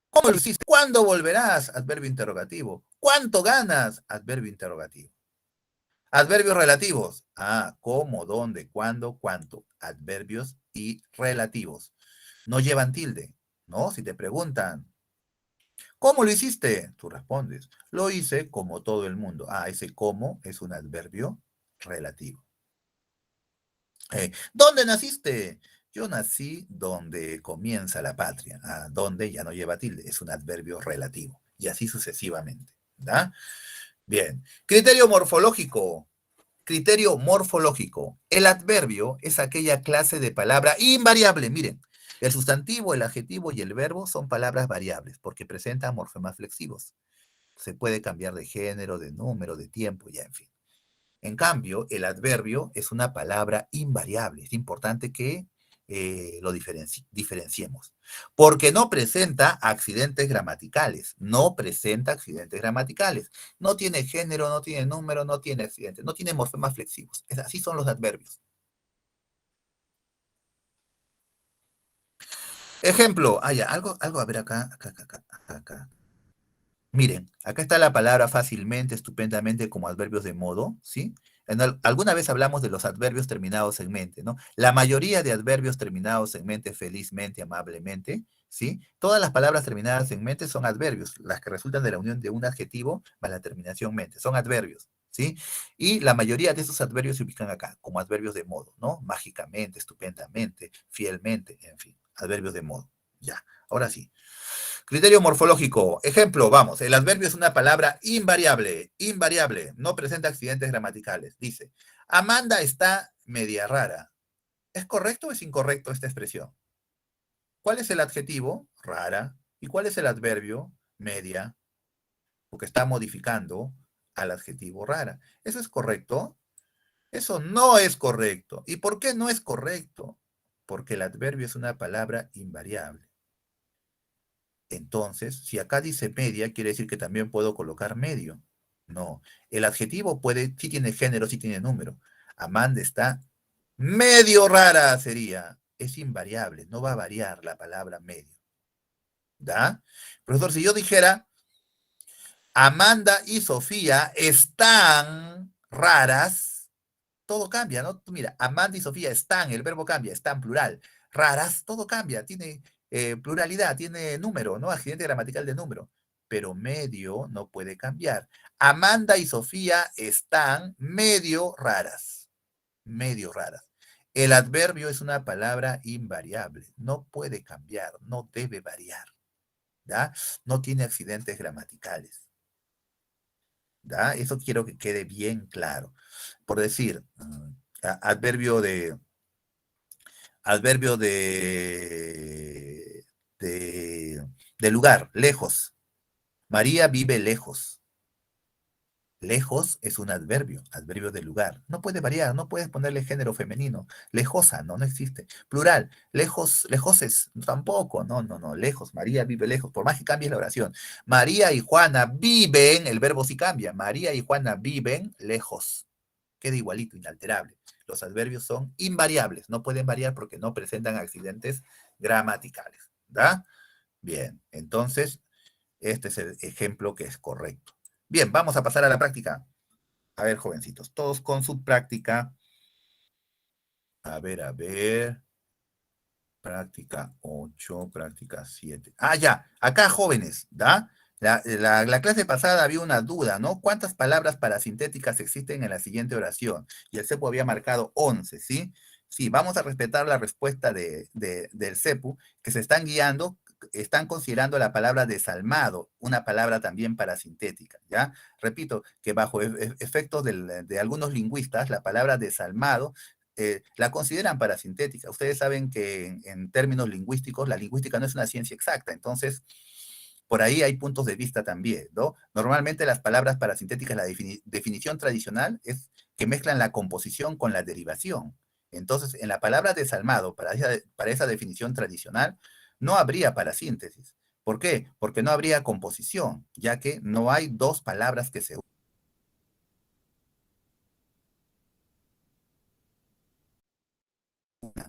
¿Cómo lo hiciste? ¿Cuándo volverás? Adverbio interrogativo. ¿Cuánto ganas? Adverbio interrogativo. Adverbios relativos. Ah, cómo, dónde, cuándo, cuánto. Adverbios y relativos. No llevan tilde, ¿no? Si te preguntan, ¿cómo lo hiciste? Tú respondes, lo hice como todo el mundo. Ah, ese cómo es un adverbio relativo. ¿Dónde naciste? Yo nací donde comienza la patria. Ah, donde ya no lleva tilde, es un adverbio relativo. Y así sucesivamente. ¿Da? Bien. Criterio morfológico. Criterio morfológico. El adverbio es aquella clase de palabra invariable. Miren, el sustantivo, el adjetivo y el verbo son palabras variables porque presentan morfemas flexivos. Se puede cambiar de género, de número, de tiempo, ya en fin. En cambio, el adverbio es una palabra invariable. Es importante que lo diferenciemos. Porque no presenta accidentes gramaticales. No presenta accidentes gramaticales. No tiene género, no tiene número, no tiene accidentes. No tiene morfemas flexivos. Así son los adverbios. Ejemplo. Ah, ya, algo a ver acá. Miren, acá está la palabra fácilmente, estupendamente como adverbios de modo, ¿sí? Alguna vez hablamos de los adverbios terminados en mente, ¿no? La mayoría de adverbios terminados en mente, felizmente, amablemente, ¿sí? Todas las palabras terminadas en mente son adverbios, las que resultan de la unión de un adjetivo más la terminación mente, son adverbios, ¿sí? Y la mayoría de esos adverbios se ubican acá, como adverbios de modo, ¿no? Mágicamente, estupendamente, fielmente, en fin, adverbios de modo. Ya, ahora sí. Criterio morfológico. Ejemplo, vamos, el adverbio es una palabra invariable, invariable, no presenta accidentes gramaticales. Dice, Amanda está media rara. ¿Es correcto o es incorrecto esta expresión? ¿Cuál es el adjetivo? Rara. ¿Y cuál es el adverbio? Media, porque está modificando al adjetivo rara. ¿Eso es correcto? Eso no es correcto. ¿Y por qué no es correcto? Porque el adverbio es una palabra invariable. Entonces, si acá dice media, quiere decir que también puedo colocar medio. No, el adjetivo puede, sí tiene género, sí tiene número. Amanda está medio rara, sería. Es invariable, no va a variar la palabra medio. ¿Da? Profesor, si yo dijera, Amanda y Sofía están raras, todo cambia, ¿no? Mira, Amanda y Sofía están, el verbo cambia, están plural. Raras, todo cambia, tiene pluralidad, tiene número, ¿no? Accidente gramatical de número. Pero medio no puede cambiar. Amanda y Sofía están medio raras. Medio raras. El adverbio es una palabra invariable. No puede cambiar, no debe variar. ¿Ya? No tiene accidentes gramaticales. ¿Ya? Eso quiero que quede bien claro. Por decir, adverbio de lugar, lejos. María vive lejos. Lejos es un adverbio, adverbio de lugar. No puede variar, no puedes ponerle género femenino. Lejosa, no, no existe. Plural, lejos, lejoses, tampoco, no, lejos. María vive lejos, por más que cambies la oración. María y Juana viven, el verbo sí cambia. María y Juana viven lejos. Queda igualito, inalterable. Los adverbios son invariables, no pueden variar porque no presentan accidentes gramaticales. ¿Da? Bien, entonces, este es el ejemplo que es correcto. Bien, vamos a pasar a la práctica. A ver, jovencitos, todos con su práctica. A ver. Práctica 8, práctica 7. Ah, ya, acá jóvenes, ¿da? La clase pasada había una duda, ¿no? ¿Cuántas palabras parasintéticas existen en la siguiente oración? Y el CEPU había marcado 11, ¿sí? Sí, vamos a respetar la respuesta del CEPU, que se están guiando están considerando la palabra desalmado, una palabra también parasintética, ¿ya? Repito, que bajo efectos de algunos lingüistas, la palabra desalmado la consideran parasintética. Ustedes saben que en términos lingüísticos, la lingüística no es una ciencia exacta, entonces por ahí hay puntos de vista también, ¿no? Normalmente las palabras parasintéticas, la definición tradicional es que mezclan la composición con la derivación. Entonces, en la palabra desalmado, para esa definición tradicional, no habría parasíntesis. ¿Por qué? Porque no habría composición, ya que no hay dos palabras que se unan.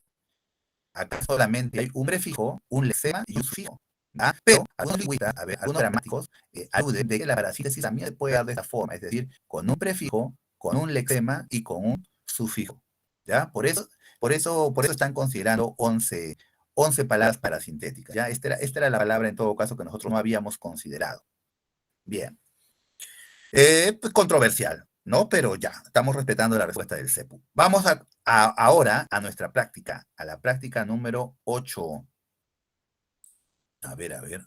Acá solamente hay un prefijo, un lexema y un sufijo. ¿Ah? Pero algunos lingüistas, a ver, algunos gramáticos, aluden de que la parasíntesis también se puede dar de esta forma, es decir, con un prefijo, con un lexema y con un sufijo. ¿Ya? Por eso están considerando 11 palabras parasintéticas. ¿Ya? Esta era la palabra en todo caso que nosotros no habíamos considerado. Bien. Pues controversial, ¿no? Pero ya, estamos respetando la respuesta del CEPU. Vamos ahora a nuestra práctica, a la práctica número 8. A ver,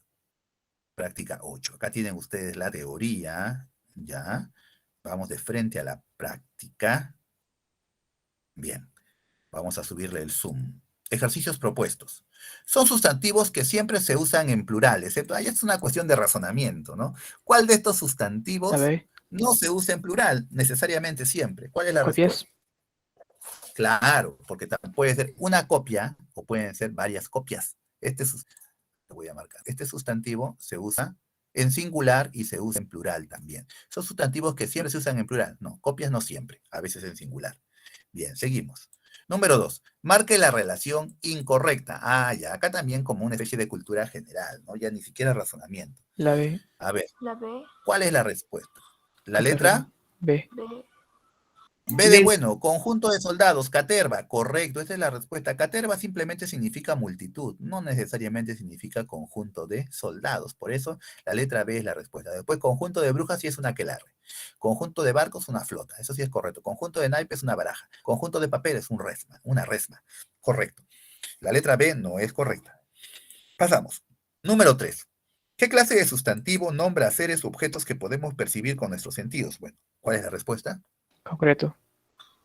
práctica 8. Acá tienen ustedes la teoría, ¿ya? Vamos de frente a la práctica. Bien, vamos a subirle el zoom. Ejercicios propuestos. Son sustantivos que siempre se usan en plural, excepto ahí es una cuestión de razonamiento, ¿no? ¿Cuál de estos A sustantivos ver, no se usa en plural necesariamente siempre? ¿Cuál es la copias. respuesta? Claro, porque puede ser una copia o pueden ser varias copias. Te voy a marcar. Este sustantivo se usa en singular y se usa en plural también. Son sustantivos que siempre se usan en plural. No, copias no siempre, a veces en singular. Bien, seguimos. Número 2. Marque la relación incorrecta. Ah, ya, acá también como una especie de cultura general, ¿no? Ya ni siquiera razonamiento. La B. A ver, La B, ¿cuál es la respuesta? La Caterva. letra B. B, B de bueno, conjunto de soldados, caterva, correcto, esa es la respuesta. Caterva simplemente significa multitud, no necesariamente significa conjunto de soldados, por eso la letra B es la respuesta. Después, conjunto de brujas sí es una aquelarre, conjunto de barcos una flota, eso sí es correcto. Conjunto de naipes una baraja, conjunto de papel es una resma, correcto. La letra B no es correcta. Pasamos. Número 3. ¿Qué clase de sustantivo nombra a seres o objetos que podemos percibir con nuestros sentidos? Bueno, ¿cuál es la respuesta? Concreto.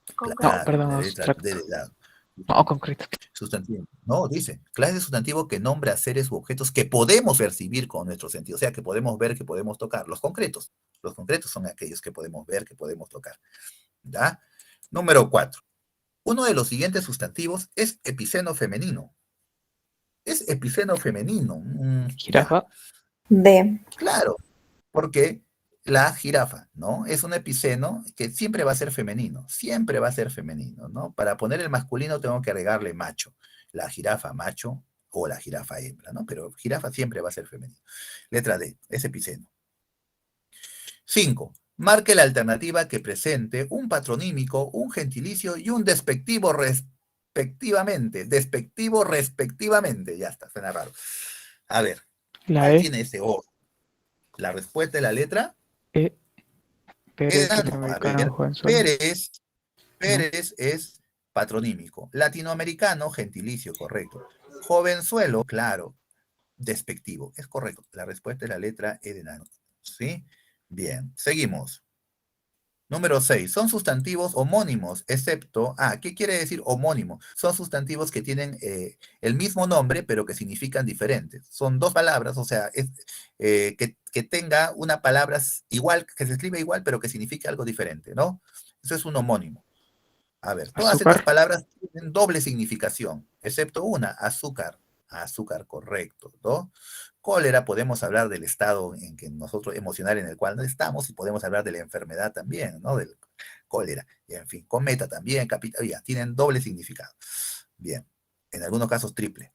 No, concreto, Claro, perdón, la letra D abstracto. de dado. No, concreto. Sustantivo. No, dice, clase de sustantivo que nombra seres u objetos que podemos percibir con nuestro sentido, o sea, que podemos ver, que podemos tocar. Los concretos. Los concretos son aquellos que podemos ver, que podemos tocar. ¿Ya? Número 4. Uno de los siguientes sustantivos es epiceno femenino. Es epiceno femenino. Ya, Jirafa. D. claro, porque la jirafa, ¿no? Es un epiceno que siempre va a ser femenino, siempre va a ser femenino, ¿no? Para poner el masculino tengo que agregarle macho, la jirafa macho o la jirafa hembra, ¿no? Pero jirafa siempre va a ser femenino. Letra D, es epiceno. 5. Marque la alternativa que presente un patronímico, un gentilicio y un despectivo respectivamente. Despectivo respectivamente. Ya está, suena raro. A ver, La ¿cuál E. tiene ese O? La respuesta de la letra E. Pérez, A latinoamericano, ver, jovenzuelo. Pérez, No. Pérez es patronímico. Latinoamericano, gentilicio, correcto. Jovenzuelo, claro, despectivo. Es correcto. La respuesta es la letra E de nano. ¿Sí? Bien, seguimos. Número 6. Son sustantivos homónimos, excepto. Ah, ¿qué quiere decir homónimo? Son sustantivos que tienen el mismo nombre, pero que significan diferentes. Son dos palabras, o sea, que tenga una palabra igual, que se escribe igual, pero que signifique algo diferente, ¿no? Eso es un homónimo. A ver, todas estas Azúcar. palabras tienen doble significación, excepto una, azúcar. Azúcar, correcto, ¿no? Cólera, podemos hablar del estado en que nosotros, emocional en el cual no estamos, y podemos hablar de la enfermedad también, ¿no? Del cólera. Y en fin, cometa también, capital, ya, tienen doble significado. Bien, en algunos casos triple.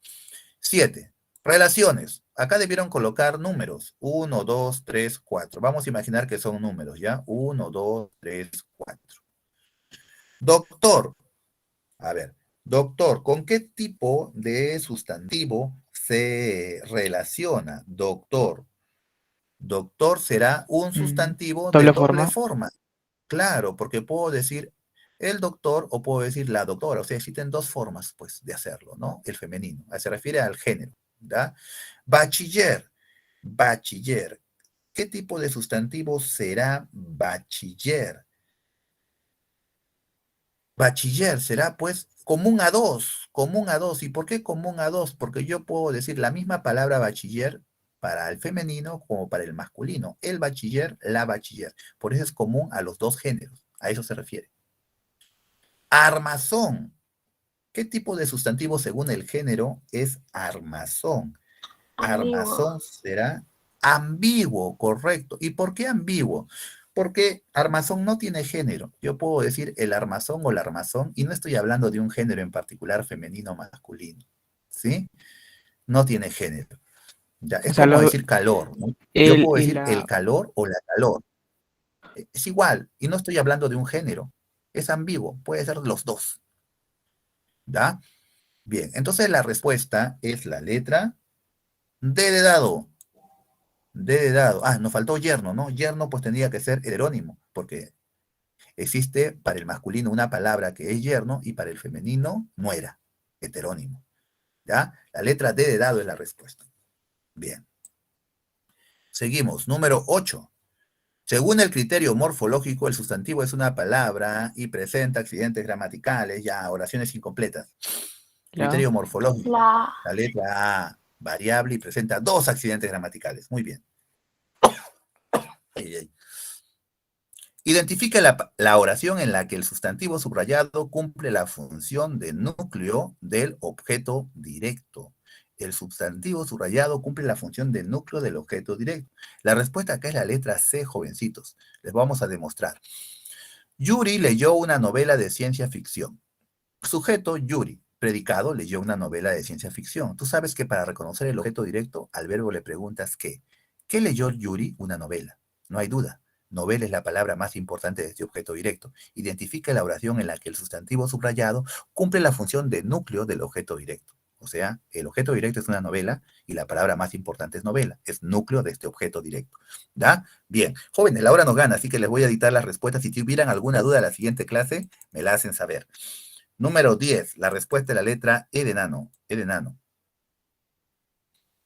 7. Relaciones. Acá debieron colocar números. 1, 2, 3, 4. Vamos a imaginar que son números, ¿ya? 1, 2, 3, 4. Doctor. A ver, doctor, ¿con qué tipo de sustantivo se relaciona? Doctor. Doctor será un Mm, sustantivo de doble doble forma. forma. Claro, porque puedo decir el doctor o puedo decir la doctora. O sea, existen dos formas, pues, de hacerlo, ¿no? El femenino. Se refiere al género, ¿ya? Bachiller, bachiller. ¿Qué tipo de sustantivo será bachiller? Bachiller será pues común a dos, común a dos. ¿Y por qué común a dos? Porque yo puedo decir la misma palabra bachiller para el femenino como para el masculino. El bachiller, la bachiller. Por eso es común a los dos géneros. A eso se refiere. Armazón. ¿Qué tipo de sustantivo según el género es armazón? Ambiguo. Armazón será ambiguo, correcto. ¿Y por qué ambiguo? Porque armazón no tiene género. Yo puedo decir el armazón o la armazón y no estoy hablando de un género en particular femenino o masculino. ¿Sí? No tiene género. Ya, O es sea, como decir calor, ¿no? Yo él puedo y decir el la... calor o la calor. Es igual, y no estoy hablando de un género. Es ambiguo, puede ser los dos. ¿Ya? Bien, entonces la respuesta es la letra D de dado. D de dado. Ah, nos faltó yerno, ¿no? Yerno pues tendría que ser heterónimo, porque existe para el masculino una palabra que es yerno y para el femenino nuera, heterónimo. ¿Ya? La letra D de dado es la respuesta. Bien. Seguimos. Número 8. Según el criterio morfológico, el sustantivo es una palabra y presenta accidentes gramaticales, ya oraciones incompletas. La... Criterio morfológico. La, La letra A, variable y presenta dos accidentes gramaticales. Muy bien. Ay, ay. Identifica la oración en la que el sustantivo subrayado cumple la función de núcleo del objeto directo. El sustantivo subrayado cumple la función de núcleo del objeto directo. La respuesta acá es la letra C, jovencitos. Les vamos a demostrar. Yuri leyó una novela de ciencia ficción. Sujeto, Yuri. Predicado, leyó una novela de ciencia ficción. Tú sabes que para reconocer el objeto directo, al verbo le preguntas ¿qué? ¿Qué leyó Yuri? Una novela. No hay duda. Novela es la palabra más importante de este objeto directo. Identifica la oración en la que el sustantivo subrayado cumple la función de núcleo del objeto directo. O sea, el objeto directo es una novela y la palabra más importante es novela. Es núcleo de este objeto directo. ¿Da? Bien. Jóvenes, la hora nos gana, así que les voy a editar las respuestas. Si tuvieran alguna duda en la siguiente clase, me la hacen saber. Número 10, la respuesta es la letra E de enano, E de enano.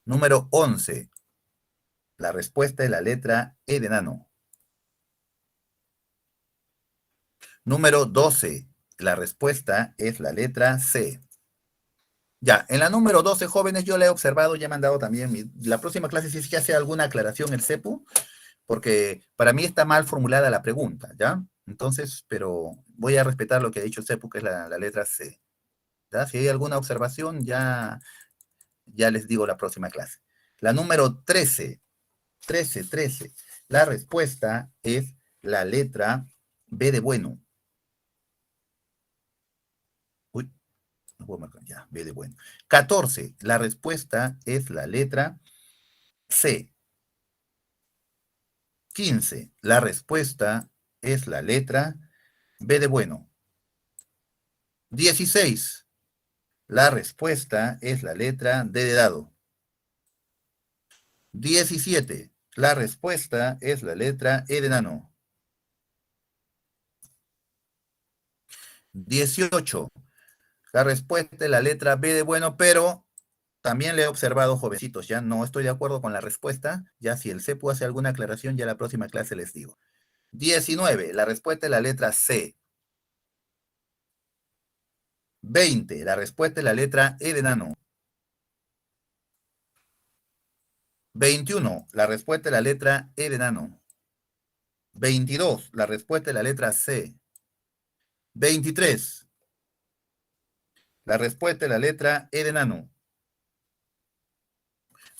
Número 11, la respuesta es la letra E de enano. Número 12, la respuesta es la letra C. Ya, en la número 12, jóvenes, yo la he observado, ya me han dado también, la próxima clase si es que hace alguna aclaración el CEPU, porque para mí está mal formulada la pregunta, ¿ya? Entonces, pero voy a respetar lo que ha dicho el CEPU, que es la letra C. ¿Ya? Si hay alguna observación, ya les digo la próxima clase. La número 13, 13, 13. La respuesta es la letra B de bueno. Uy, no puedo marcar ya, B de bueno. 14. La respuesta es la letra C. 15. La respuesta es la letra B de bueno. 16. La respuesta es la letra D de dado. 17. La respuesta es la letra E de nano. 18. La respuesta es la letra B de bueno, pero también le he observado, jovencitos, ya no estoy de acuerdo con la respuesta. Ya si el CEPU hace alguna aclaración, ya la próxima clase les digo. 19, la respuesta es la letra C. 20, la respuesta es la letra E de nano. 21, la respuesta es la letra E de nano. 22, la respuesta es la letra C. 23, la respuesta es la letra E de nano.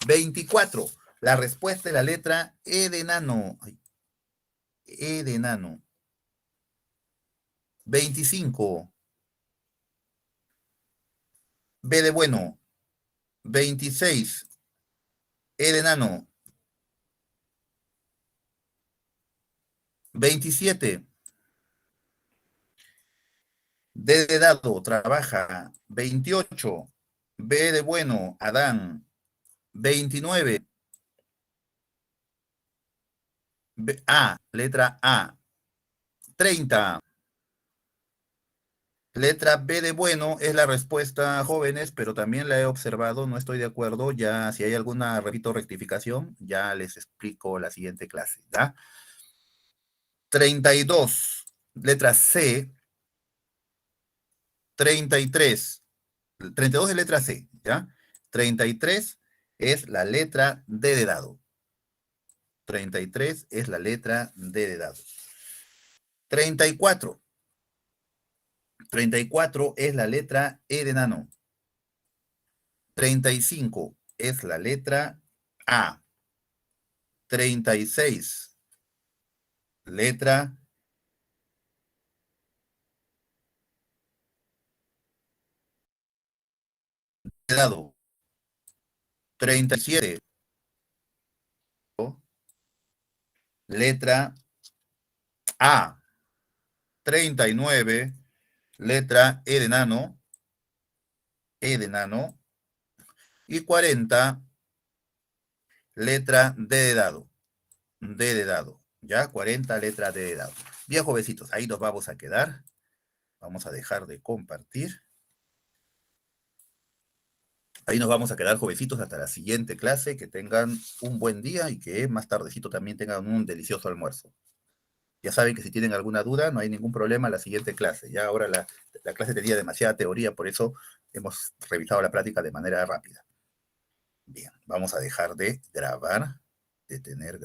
24, la respuesta es la letra E de nano. Ay, E de nano. 25, B de bueno. 26, E de nano. 27, D de dado, trabaja. 28, B de bueno, Adán. 29, A, letra A. 30, Letra B de bueno es la respuesta, jóvenes, pero también la he observado, no estoy de acuerdo. Ya, si hay alguna, repito, rectificación, ya les explico la siguiente clase, ¿ya? 32, letra C, 33. 32 es letra C, ¿ya? 33 es la letra D de dado. 33 es la letra D de dado. 34. 34 es la letra E de enano. 35 es la letra A. 36, letra de dado. 37, letra A. 39, letra E de enano. E de enano. Y 40, letra D de dado. D de dado. ¿Ya? 40, letra D de dado. Bien, jovencitos, ahí nos vamos a quedar. Vamos a dejar de compartir. Ahí nos vamos a quedar, jovencitos, hasta la siguiente clase. Que tengan un buen día y que más tardecito también tengan un delicioso almuerzo. Ya saben que si tienen alguna duda, no hay ningún problema en la siguiente clase. Ya ahora la clase tenía demasiada teoría, por eso hemos revisado la práctica de manera rápida. Bien, vamos a dejar de grabar, de tener